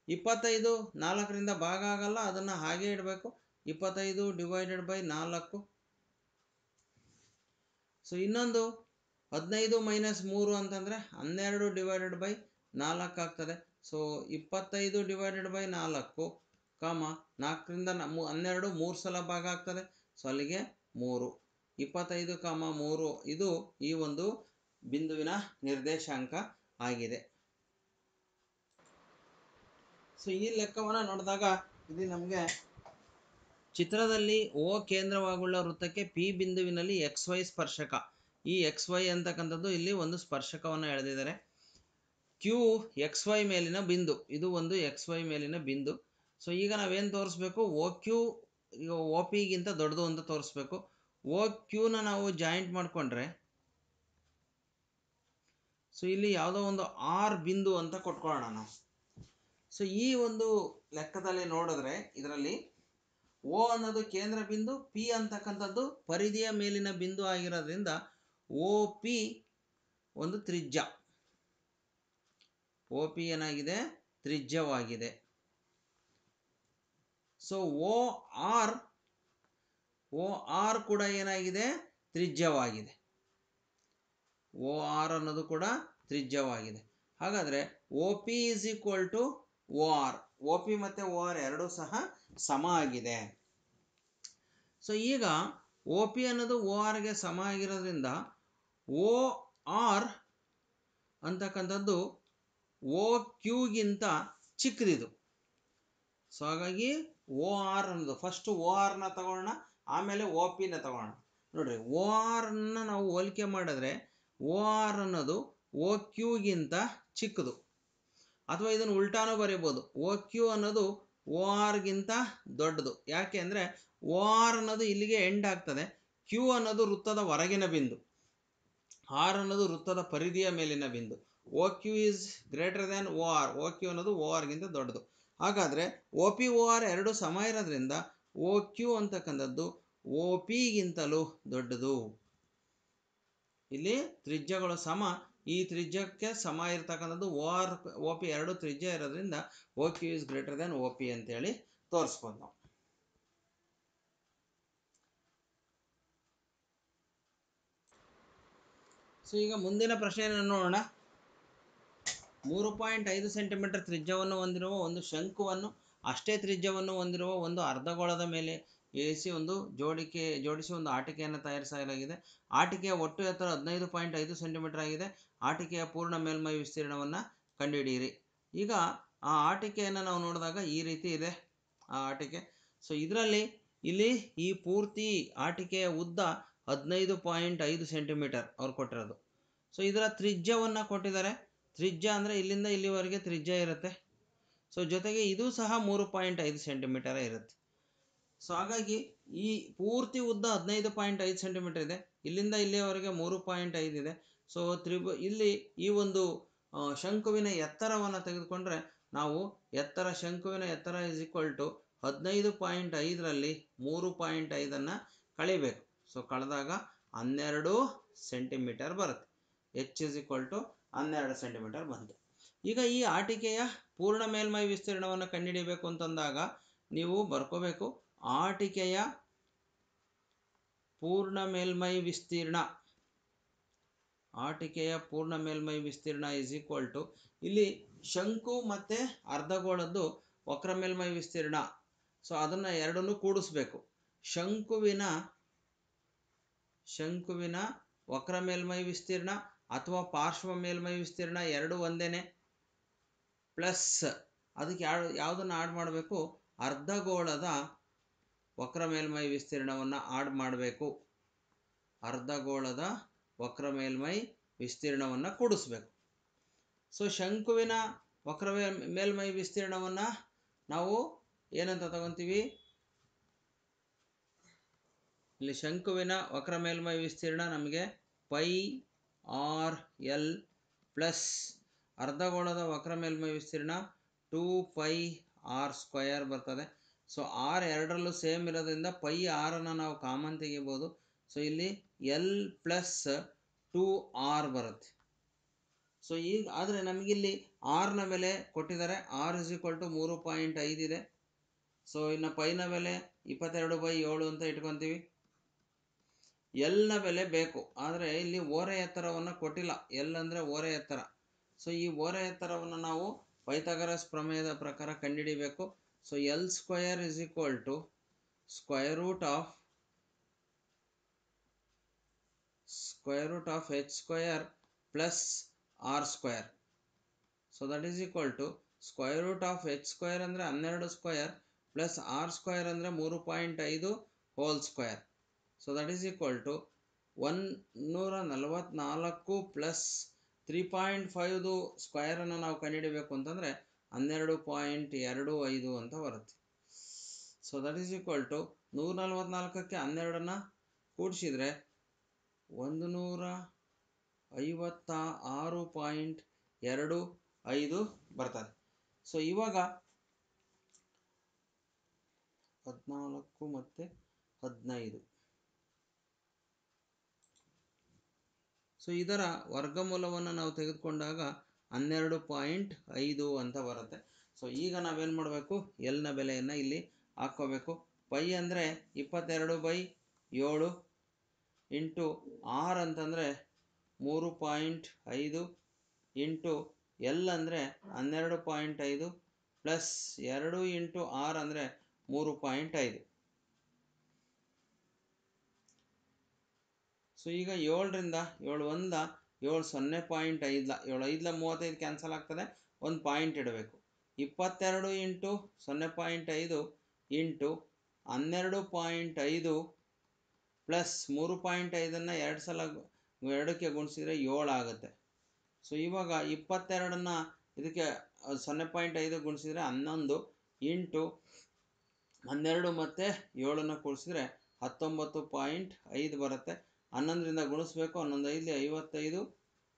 25 4ರಿಂದ ಭಾಗ ಆಗಲ್ಲ, ಅದನ್ನು ಹಾಗೆ ಇಡಬೇಕು. 25 ಡಿವೈಡೆಡ್ ಬೈ 4. ಸೊ ಇನ್ನೊಂದು 15 - 3 ಅಂತಂದರೆ 12 ಡಿವೈಡೆಡ್ ಬೈ 4 ಆಗ್ತದೆ. ಸೊ 25 ಡಿವೈಡೆಡ್ ಬೈ 4 4ರಿಂದ 12 3 ಸಲ ಭಾಗ ಆಗ್ತದೆ. ಸೊ ಅಲ್ಲಿಗೆ 3. 25, 3 ಇದು ಈ ಒಂದು ಬಿಂದುವಿನ ನಿರ್ದೇಶಾಂಕ ಆಗಿದೆ. ಸೊ ಈ ಲೆಕ್ಕವನ್ನು ನೋಡಿದಾಗ ಇಲ್ಲಿ ನಮಗೆ ಚಿತ್ರದಲ್ಲಿ ಓ ಕೇಂದ್ರವಾಗುಳ್ಳ ವೃತ್ತಕ್ಕೆ ಪಿ ಬಿಂದುವಿನಲ್ಲಿ XY ಸ್ಪರ್ಶಕ, ಈ XY ಅಂತಕ್ಕಂಥದ್ದು ಇಲ್ಲಿ ಒಂದು ಸ್ಪರ್ಶಕವನ್ನು ಎಳೆದಿದ್ದಾರೆ. ಕ್ಯೂ XY ಮೇಲಿನ ಬಿಂದು, ಇದು ಒಂದು XY ಮೇಲಿನ ಬಿಂದು. ಸೊ ಈಗ ನಾವೇನು ತೋರಿಸ್ಬೇಕು, OQ OPಗಿಂತ ದೊಡ್ಡದು ಅಂತ ತೋರಿಸ್ಬೇಕು. OQನ ನಾವು ಜಾಯಿಂಟ್ ಮಾಡಿಕೊಂಡ್ರೆ ಸೊ ಇಲ್ಲಿ ಯಾವುದೋ ಒಂದು ಆರ್ ಬಿಂದು ಅಂತ ಕೊಟ್ಕೊಳ್ಳೋಣ ನಾವು. ಸೊ ಈ ಒಂದು ಲೆಕ್ಕದಲ್ಲಿ ನೋಡಿದ್ರೆ ಇದರಲ್ಲಿ ಓ ಅನ್ನೋದು ಕೇಂದ್ರ ಬಿಂದು, ಪಿ ಅಂತಕ್ಕಂಥದ್ದು ಪರಿಧಿಯ ಮೇಲಿನ ಬಿಂದು ಆಗಿರೋದ್ರಿಂದ ಒ ಪಿ ಒಂದು ತ್ರಿಜ್ಯ, ಒ ಪಿ ಏನಾಗಿದೆ, ತ್ರಿಜ್ಯವಾಗಿದೆ. ಸೊ ಒ ಆರ್ ಕೂಡ ಏನಾಗಿದೆ, ತ್ರಿಜ್ಯವಾಗಿದೆ. ಒ ಆರ್ ಅನ್ನೋದು ಕೂಡ ತ್ರಿಜ್ಯವಾಗಿದೆ. ಹಾಗಾದರೆ O P is equal to O R, O P ಮತ್ತು ಒ ಆರ್ ಎರಡೂ ಸಹ ಸಮ ಆಗಿದೆ. ಸೊ ಈಗ ಒ ಪಿ ಅನ್ನೋದು ಒ ಆರ್ಗೆ ಸಮ ಆಗಿರೋದ್ರಿಂದ ಒ ಆರ್ ಅಂತಕ್ಕಂಥದ್ದು ಒ ಕ್ಯೂಗಿಂತ ಚಿಕ್ಕದಿದು. ಸೊ ಹಾಗಾಗಿ ಒ ಆರ್ ಅನ್ನೋದು ಫಸ್ಟು ಒ ಆರ್ನ ತಗೊಳ್ಳೋಣ, ಆಮೇಲೆ ಒ ಪಿನ ತಗೊಳ್ಳೋಣ. ನೋಡ್ರಿ, ಒ ಆರ್ನ ನಾವು ಹೋಲಿಕೆ ಮಾಡಿದ್ರೆ ಒ ಆರ್ ಅನ್ನೋದು ಒ ಕ್ಯೂಗಿಂತ ಚಿಕ್ಕದು. ಅಥವಾ ಇದನ್ನು ಉಲ್ಟಾನೂ ಬರೀಬೋದು, ಒ ಕ್ಯೂ ಅನ್ನೋದು ಒ ಆರ್ಗಿಂತ ದೊಡ್ಡದು. ಯಾಕೆ ಅಂದರೆ ಒ ಆರ್ ಅನ್ನೋದು ಇಲ್ಲಿಗೆ ಎಂಡ್ ಆಗ್ತದೆ, ಕ್ಯೂ ಅನ್ನೋದು ವೃತ್ತದ ಹೊರಗಿನ ಬಿಂದು, ಆರ್ ಅನ್ನೋದು ವೃತ್ತದ ಪರಿಧಿಯ ಮೇಲಿನ ಬಿಂದು. O Q is greater than O R, O Q ಅನ್ನೋದು ಒ ಆರ್ಗಿಂತ ದೊಡ್ಡದು. ಹಾಗಾದರೆ ಒ ಪಿ ಒ ಆರ್ ಎರಡು ಸಮ ಇರೋದ್ರಿಂದ ಒ ಕ್ಯೂ ಅಂತಕ್ಕಂಥದ್ದು ಒ ಪಿಗಿಂತಲೂ ದೊಡ್ಡದು. ಇಲ್ಲಿ ತ್ರಿಜ್ಯಗಳು ಸಮ, ಈ ತ್ರಿಜ್ಯಕ್ಕೆ ಸಮ ಇರ್ತಕ್ಕಂಥದ್ದು ಒ ಆರ್ ಒ ಪಿ ಎರಡು ತ್ರಿಜ್ಯ ಇರೋದ್ರಿಂದ O Q is greater than O P ಅಂತೇಳಿ ತೋರಿಸ್ಬೋದು ನಾವು. ಸೊ ಈಗ ಮುಂದಿನ ಪ್ರಶ್ನೆಯನ್ನು ನೋಡೋಣ. 3.5 ಸೆಂಟಿಮೀಟರ್ ತ್ರಿಜ್ಯವನ್ನು ಹೊಂದಿರುವ ಒಂದು ಶಂಕುವನ್ನು ಅಷ್ಟೇ ತ್ರಿಜ್ಯವನ್ನು ಹೊಂದಿರುವ ಒಂದು ಅರ್ಧಗೋಳದ ಮೇಲೆ ಇರಿಸಿ ಜೋಡಿಸಿ ಒಂದು ಆಟಿಕೆಯನ್ನು ತಯಾರಿಸಲಾಗಿದೆ. ಆಟಿಕೆಯ ಒಟ್ಟು ಎತ್ತರ 15.5 ಸೆಂಟಿಮೀಟರ್ ಆಗಿದೆ. ಆಟಿಕೆಯ ಪೂರ್ಣ ಮೇಲ್ಮೈ ವಿಸ್ತೀರ್ಣವನ್ನು ಕಂಡುಹಿಡಿಯಿರಿ. ಈಗ ಆ ಆಟಿಕೆಯನ್ನು ನಾವು ನೋಡಿದಾಗ ಈ ರೀತಿ ಇದೆ ಆ ಆಟಿಕೆ. ಸೊ ಇಲ್ಲಿ ಈ ಪೂರ್ತಿ ಆಟಿಕೆಯ ಉದ್ದ 15.5 ಸೆಂಟಿಮೀಟರ್ ಅವ್ರು ಕೊಟ್ಟಿರೋದು. ಸೊ ಇದರ ತ್ರಿಜ್ಯವನ್ನು ಕೊಟ್ಟಿದ್ದಾರೆ. ತ್ರಿಜ್ಯ ಅಂದರೆ ಇಲ್ಲಿಂದ ಇಲ್ಲಿವರೆಗೆ ತ್ರಿಜ್ಯ ಇರುತ್ತೆ. ಸೊ ಜೊತೆಗೆ ಇದು ಸಹ 3.5 ಸೆಂಟಿಮೀಟರ್ ಇರುತ್ತೆ. ಸೊ ಹಾಗಾಗಿ ಈ ಪೂರ್ತಿ ಉದ್ದ 15.5 ಸೆಂಟಿಮೀಟರ್ ಇದೆ, ಇಲ್ಲಿಂದ ಇಲ್ಲಿಯವರೆಗೆ 3.5 ಇದೆ. ಸೊ ಇಲ್ಲಿ ಈ ಒಂದು ಶಂಕುವಿನ ಎತ್ತರವನ್ನು ತೆಗೆದುಕೊಂಡ್ರೆ ನಾವು ಶಂಕುವಿನ ಎತ್ತರ ಇಸ್ ಈಕ್ವಲ್ ಟು 15.5ರಲ್ಲಿ 3.5 ಕಳಿಬೇಕು. ಸೊ ಕಳೆದಾಗ 12 ಸೆಂಟಿಮೀಟರ್ ಬರುತ್ತೆ. H is equal to 12 centimetre ಬಂತು. ಈಗ ಈ ಆಟಿಕೆಯ ಪೂರ್ಣ ಮೇಲ್ಮೈ ವಿಸ್ತೀರ್ಣವನ್ನು ಕಂಡುಹಿಡಿಯಬೇಕು ಅಂತಂದಾಗ ನೀವು ಬರ್ಕೋಬೇಕು, ಆಟಿಕೆಯ ಪೂರ್ಣ ಮೇಲ್ಮೈ ವಿಸ್ತೀರ್ಣ ಇಸ್ ಈಕ್ವಲ್ ಟು ಇಲ್ಲಿ ಶಂಕು ಮತ್ತು ಅರ್ಧಗೋಳದ್ದು ವಕ್ರ ಮೇಲ್ಮೈ ವಿಸ್ತೀರ್ಣ. ಸೊ ಅದನ್ನು ಎರಡನ್ನೂ ಕೂಡಿಸ್ಬೇಕು. ಶಂಕುವಿನ ವಕ್ರ ಮೇಲ್ಮೈ ವಿಸ್ತೀರ್ಣ ಅಥವಾ ಪಾರ್ಶ್ವ ಮೇಲ್ಮೈ ವಿಸ್ತೀರ್ಣ ಎರಡು ಒಂದೇನೆ, ಪ್ಲಸ್ ಅದಕ್ಕೆ ಯಾವುದನ್ನು ಆಡ್ ಮಾಡಬೇಕು, ಅರ್ಧಗೋಳದ ವಕ್ರ ಮೇಲ್ಮೈ ವಿಸ್ತೀರ್ಣವನ್ನು ಆಡ್ ಮಾಡಬೇಕು. ಅರ್ಧಗೋಳದ ವಕ್ರ ಮೇಲ್ಮೈ ವಿಸ್ತೀರ್ಣವನ್ನು ಕೂಡಿಸ್ಬೇಕು. ಸೊ ಶಂಕುವಿನ ವಕ್ರ ಮೇಲ್ಮೈ ವಿಸ್ತೀರ್ಣವನ್ನು ನಾವು ಏನಂತ ತಗೊತೀವಿ, ಇಲ್ಲಿ ಶಂಕುವಿನ ವಕ್ರ ಮೇಲ್ಮೈ ವಿಸ್ತೀರ್ಣ ನಮಗೆ ಪೈ ಆರ್ ಎಲ್ ಪ್ಲಸ್ ಅರ್ಧಗೋಳದ ವಕ್ರ ಮೇಲ್ಮೈ ವಿಸ್ತೀರ್ಣ 2π r² ಬರ್ತದೆ. ಸೊ ಆರ್ ಎರಡರಲ್ಲೂ ಸೇಮ್ ಇರೋದ್ರಿಂದ ಪೈ ಆರನ್ನು ನಾವು ಕಾಮನ್ ತೆಗಿಬೋದು. ಸೊ ಇಲ್ಲಿ ಎಲ್ ಪ್ಲಸ್ 2r ಬರುತ್ತೆ. ಸೊ ಈಗ ಆದರೆ ನಮಗಿಲ್ಲಿ ಆರ್ನ ಬೆಲೆ ಕೊಟ್ಟಿದ್ದಾರೆ, ಆರ್ ಇಸ್ ಈಕ್ವಲ್ ಟು 3.5 ಇದೆ. ಸೊ ಇನ್ನು ಪೈನ ಬೆಲೆ 22/7 ಅಂತ ಇಟ್ಕೊತೀವಿ. ಎಲ್ನ ಬೆಲೆ ಬೇಕು, ಆದರೆ ಇಲ್ಲಿ ಓರೆ ಎತ್ತರವನ್ನು ಕೊಟ್ಟಿಲ್ಲ. ಎಲ್ ಅಂದರೆ ಓರೆ ಎತ್ತರ. ಸೊ ಈ ಓರೆ ಎತ್ತರವನ್ನು ನಾವು ಪೈಥಾಗರಸ್ ಪ್ರಮೇಯದ ಪ್ರಕಾರ ಕಂಡುಹಿಡಿಬೇಕು. So L² is equal to square root of h² plus r². So that is equal to square root of h² ಅಂದರೆ 12² ಪ್ಲಸ್ r² ಅಂದರೆ 3.5 whole square. So that is equal to 144 plus 3.5 ಸ್ಕ್ವೇರನ್ನು ನಾವು ಕಂಡುಹಿಡಬೇಕು ಅಂತಂದರೆ 12.25 ಅಂತ ಬರುತ್ತೆ. So that is equal to 144ಕ್ಕೆ 12ನ್ನು ಕೂಡಿಸಿದರೆ 156.25 ಬರ್ತದೆ. ಸೊ ಇವಾಗ 14 ಮತ್ತು 15 ಸೊ ಇದರ ವರ್ಗಮೂಲವನ್ನು ನಾವು ತೆಗೆದುಕೊಂಡಾಗ 12.5 ಅಂತ ಬರುತ್ತೆ. ಸೊ ಈಗ ನಾವೇನು ಮಾಡಬೇಕು, ಎಲ್ನ ಬೆಲೆಯನ್ನು ಇಲ್ಲಿ ಹಾಕ್ಕೋಬೇಕು. ಪೈ ಅಂದರೆ 22/7 ಇಂಟು ಆರ್ ಅಂತಂದರೆ 3.5 ಇಂಟು ಎಲ್ ಅಂದರೆ 12.5 ಪ್ಲಸ್ 2 ಇಂಟು ಆರ್ ಅಂದರೆ 3.5. ಸೊ ಈಗ 7ರಿಂದ 7 1 7 0.5 7 5 35 ಕ್ಯಾನ್ಸಲ್ ಆಗ್ತದೆ, ಒಂದು ಪಾಯಿಂಟ್ ಇಡಬೇಕು. 22 ಇಂಟು 0.5 ಇಂಟು 12.5 ಪ್ಲಸ್ 3.5 2 ಸಲ 2ಕ್ಕೆ ಗುಣಿಸಿದರೆ 7 ಆಗುತ್ತೆ. ಸೊ ಇವಾಗ 22ನ್ನ ಇದಕ್ಕೆ 0.5 ಗುಣಿಸಿದರೆ 11 ಇಂಟು 12 ಮತ್ತು 7ನ್ನು ಕೂಡಿಸಿದರೆ 19.5 ಬರುತ್ತೆ. 11ರಿಂದ ಗುಣಿಸ್ಬೇಕು, 11 5 55,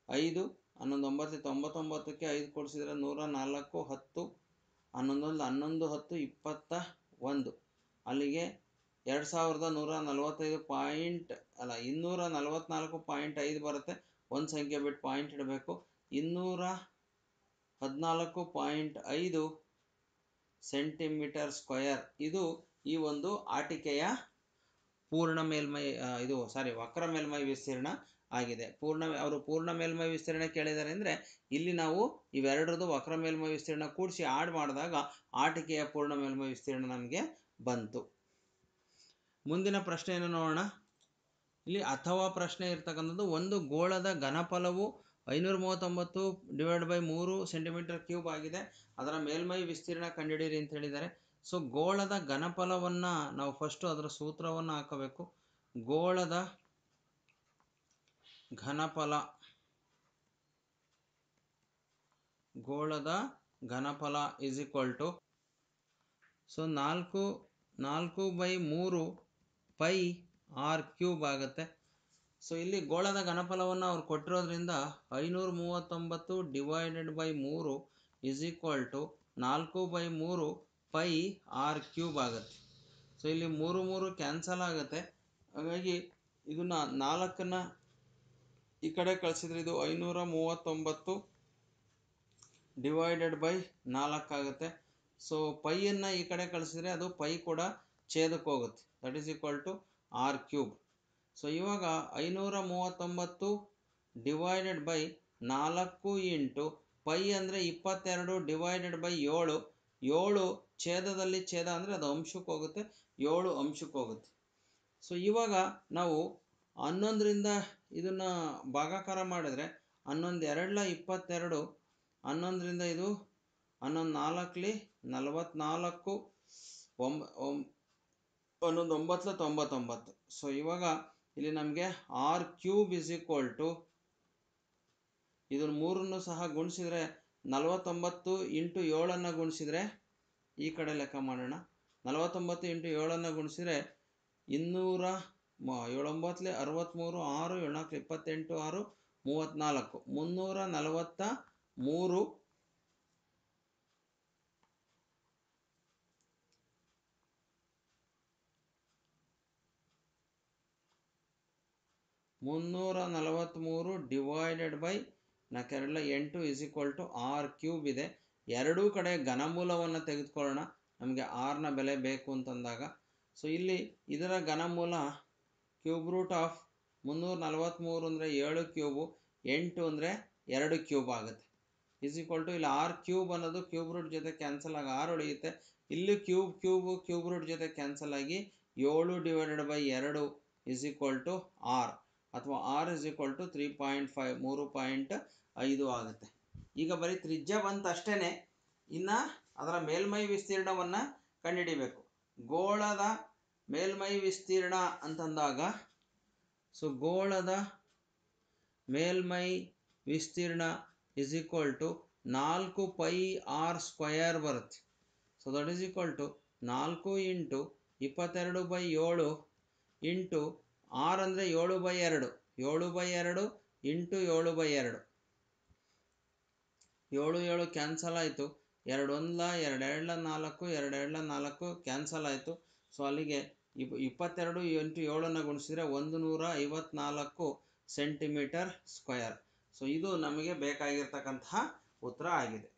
5 11 9 99ಕ್ಕೆ 5 ಕೂಡಿಸಿದರೆ 104, 10 11 11 10 21, ಅಲ್ಲಿಗೆ 244.5 ಬರುತ್ತೆ. ಒಂದು ಸಂಖ್ಯೆ ಬಿಟ್ಟು ಪಾಯಿಂಟ್ ಇಡಬೇಕು. 214.5 ಸೆಂಟಿಮೀಟರ್ ಸ್ಕ್ವಯರ್ ಇದು ಈ ಒಂದು ಆಟಿಕೆಯ ಪೂರ್ಣ ಮೇಲ್ಮೈ ವಕ್ರ ಮೇಲ್ಮೈ ವಿಸ್ತೀರ್ಣ ಆಗಿದೆ. ಅವರು ಪೂರ್ಣ ಮೇಲ್ಮೈ ವಿಸ್ತೀರ್ಣ ಕೇಳಿದ್ದಾರೆ ಅಂದರೆ ಇಲ್ಲಿ ನಾವು ಇವೆರಡರದ್ದು ವಕ್ರ ಮೇಲ್ಮೈ ವಿಸ್ತೀರ್ಣ ಕೂಡಿಸಿ ಆಡ್ ಮಾಡಿದಾಗ ಆಟಿಕೆಯ ಪೂರ್ಣ ಮೇಲ್ಮೈ ವಿಸ್ತೀರ್ಣ ನಮಗೆ ಬಂತು. ಮುಂದಿನ ಪ್ರಶ್ನೆಯನ್ನು ನೋಡೋಣ. ಇಲ್ಲಿ ಅಥವಾ ಪ್ರಶ್ನೆ ಇರ್ತಕ್ಕಂಥದ್ದು, ಒಂದು ಗೋಳದ ಘನಫಲವು 539/3 ಸೆಂಟಿಮೀಟರ್ ಕ್ಯೂಬ್ ಆಗಿದೆ, ಅದರ ಮೇಲ್ಮೈ ವಿಸ್ತೀರ್ಣ ಕಂಡುಹಿಡಿಯಿರಿ ಅಂತ ಹೇಳಿದ್ದಾರೆ. ಸೊ ಗೋಳದ ಘನಫಲವನ್ನು ನಾವು ಫಸ್ಟು ಅದರ ಸೂತ್ರವನ್ನು ಹಾಕಬೇಕು. ಗೋಳದ ಘನಫಲ is equal to 4/3 pi R cube ಆಗುತ್ತೆ. ಸೊ ಇಲ್ಲಿ ಗೋಳದ ಘನಫಲವನ್ನು ಅವ್ರು ಕೊಟ್ಟಿರೋದ್ರಿಂದ 539/3 is equal to 4/3 pi R cube ಆಗುತ್ತೆ. ಸೊ ಇಲ್ಲಿ 3 ಕ್ಯಾನ್ಸಲ್ ಆಗುತ್ತೆ. ಹಾಗಾಗಿ ಇದನ್ನು 4ನ್ನು ಈ ಕಡೆ ಕಳಿಸಿದ್ರೆ ಇದು 539/4 ಆಗುತ್ತೆ. ಸೊ ಪೈಯನ್ನು ಈ ಕಡೆ ಕಳಿಸಿದ್ರೆ ಅದು ಪೈ ಕೂಡ ಛೇದಕ್ಕೆ ಹೋಗುತ್ತೆ. That is equal to R cube. So ಇವಾಗ 539/4 ಇಂಟು ಪೈ ಅಂದರೆ 22/7, 7 ಛೇದದಲ್ಲಿ ಛೇದ ಅಂದರೆ ಅದು ಅಂಶಕ್ಕೆ ಹೋಗುತ್ತೆ, 7 ಅಂಶಕ್ಕೆ ಹೋಗುತ್ತೆ. ಸೊ ಇವಾಗ ನಾವು 11ರಿಂದ ಇದನ್ನು ಭಾಗಾಕಾರ ಮಾಡಿದ್ರೆ 11 2 22, 11ರಿಂದ ಇದು 11 4 44, 11 9 99. ಸೊ ಇವಾಗ ಇಲ್ಲಿ ನಮಗೆ R cube is equal to, ಇದನ್ನು 3ನ್ನು ಸಹ ಗುಣಿಸಿದರೆ 49 ಇಂಟು 7ನ್ನು ಗುಣಿಸಿದರೆ, ಈ ಕಡೆ ಲೆಕ್ಕ ಮಾಡೋಣ, 49 ಇಂಟು 7ನ್ನು ಗುಣಿಸಿದರೆ 200, 7 9 63, 6 7 4 28, 6 34, 343 divided by 4 is equal to R cube ಇದೆ. ಎರಡೂ ಕಡೆ ಘನಮೂಲವನ್ನು ತೆಗೆದುಕೊಳ್ಳೋಣ, ನಮಗೆ ಆರ್ನ ಬೆಲೆ ಬೇಕು ಅಂತಂದಾಗ. ಸೊ ಇಲ್ಲಿ ಇದರ ಘನಮೂಲ ಕ್ಯೂಬ್ ರೂಟ್ ಆಫ್ 343 ಅಂದರೆ 7 ಕ್ಯೂಬು, 8 ಅಂದರೆ 2 ಕ್ಯೂಬ್ ಆಗುತ್ತೆ. ಇಸ್ ಈಕ್ವಲ್ ಟು ಇಲ್ಲಿ ಆರ್ ಕ್ಯೂಬ್ ಅನ್ನೋದು ಕ್ಯೂಬ್ ರೂಟ್ ಜೊತೆ ಕ್ಯಾನ್ಸಲ್ ಆಗಿ 6 ಉಳಿಯುತ್ತೆ. ಇಲ್ಲಿ ಕ್ಯೂಬ್ ರೂಟ್ ಜೊತೆ ಕ್ಯಾನ್ಸಲ್ ಆಗಿ 7/2 ಇಸ್ ಈಕ್ವಲ್ ಟು ಆರ್, ಅಥವಾ ಆರ್ ಇಸ್ ಈಕ್ವಲ್ ಟು 3.5 ಆಗುತ್ತೆ. ಈಗ ಬರೀ ತ್ರಿಜ್ಯ ಬಂತು ಅಷ್ಟೇ. ಇನ್ನು ಅದರ ಮೇಲ್ಮೈ ವಿಸ್ತೀರ್ಣವನ್ನು ಕಂಡುಹಿಡಿಬೇಕು. ಗೋಳದ ಮೇಲ್ಮೈ ವಿಸ್ತೀರ್ಣ ಅಂತಂದಾಗ, ಸೊ ಗೋಳದ ಮೇಲ್ಮೈ ವಿಸ್ತೀರ್ಣ is equal to 4 pi R square ಬರುತ್ತೆ. So that is equal to 4 into 22/7 into R ಅಂದರೆ 7/2, 7/2 ಇಂಟು 7/2, 7 ಕ್ಯಾನ್ಸಲ್ ಆಯಿತು, 2 1 2 2 4 2 2 4 ಕ್ಯಾನ್ಸಲ್ ಆಯಿತು. ಸೊ ಅಲ್ಲಿಗೆ 22 ಇಂಟು 7ನ್ನು ಗುಣಿಸಿದರೆ 154 ಸೆಂಟಿಮೀಟರ್ ಸ್ಕ್ವೇರ್. ಸೊ ಇದು ನಮಗೆ ಬೇಕಾಗಿರ್ತಕ್ಕಂತಹ ಉತ್ತರ ಆಗಿದೆ.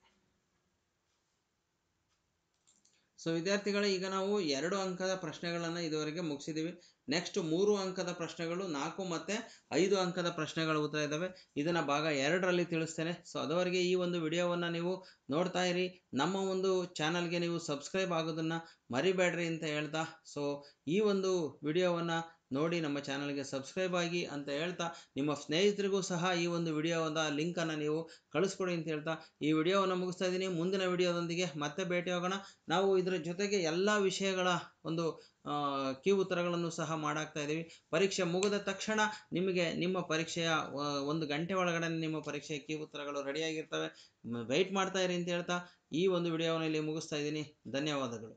ಸೊ ವಿದ್ಯಾರ್ಥಿಗಳೇ, ಈಗ ನಾವು 2 ಅಂಕದ ಪ್ರಶ್ನೆಗಳನ್ನು ಇದುವರೆಗೆ ಮುಗಿಸಿದ್ದೀವಿ. ನೆಕ್ಸ್ಟ್ 3 ಅಂಕದ ಪ್ರಶ್ನೆಗಳು, 4 ಮತ್ತು 5 ಅಂಕದ ಪ್ರಶ್ನೆಗಳ ಉತ್ತರ ಇದ್ದಾವೆ. ಇದನ್ನು ಭಾಗ 2ರಲ್ಲಿ ತಿಳಿಸ್ತೇನೆ. ಸೊ ಅದುವರೆಗೆ ಈ ಒಂದು ವಿಡಿಯೋವನ್ನು ನೀವು ನೋಡ್ತಾ ಇರಿ. ನಮ್ಮ ಒಂದು ಚಾನಲ್ಗೆ ನೀವು ಸಬ್ಸ್ಕ್ರೈಬ್ ಆಗೋದನ್ನು ಮರಿಬೇಡ್ರಿ ಅಂತ ಹೇಳ್ತಾ, ಸೊ ಈ ಒಂದು ವಿಡಿಯೋವನ್ನು ನೋಡಿ ನಮ್ಮ ಚಾನಲ್ಗೆ ಸಬ್ಸ್ಕ್ರೈಬ್ ಆಗಿ ಅಂತ ಹೇಳ್ತಾ, ನಿಮ್ಮ ಸ್ನೇಹಿತರಿಗೂ ಸಹ ಈ ಒಂದು ವಿಡಿಯೋದ ಲಿಂಕನ್ನು ನೀವು ಕಳಿಸ್ಕೊಡಿ ಅಂತ ಹೇಳ್ತಾ ಈ ವಿಡಿಯೋವನ್ನು ಮುಗಿಸ್ತಾ ಇದ್ದೀನಿ. ಮುಂದಿನ ವಿಡಿಯೋದೊಂದಿಗೆ ಮತ್ತೆ ಭೇಟಿ ಹೋಗೋಣ. ನಾವು ಇದರ ಜೊತೆಗೆ ಎಲ್ಲ ವಿಷಯಗಳ ಒಂದು ಕೀ ಉತ್ತರಗಳನ್ನು ಸಹ ಮಾಡಾಕ್ತಾ ಇದ್ದೀವಿ. ಪರೀಕ್ಷೆ ಮುಗಿದ ತಕ್ಷಣ ನಿಮಗೆ ನಿಮ್ಮ ಪರೀಕ್ಷೆಯ 1 ಗಂಟೆ ಒಳಗಡೆ ನಿಮ್ಮ ಪರೀಕ್ಷೆಯ ಕೀ ಉತ್ತರಗಳು ರೆಡಿಯಾಗಿರ್ತವೆ. ವೆಯ್ಟ್ ಮಾಡ್ತಾ ಇರಿ ಅಂತ ಹೇಳ್ತಾ ಈ ಒಂದು ವಿಡಿಯೋವನ್ನು ಇಲ್ಲಿ ಮುಗಿಸ್ತಾ ಇದ್ದೀನಿ. ಧನ್ಯವಾದಗಳು.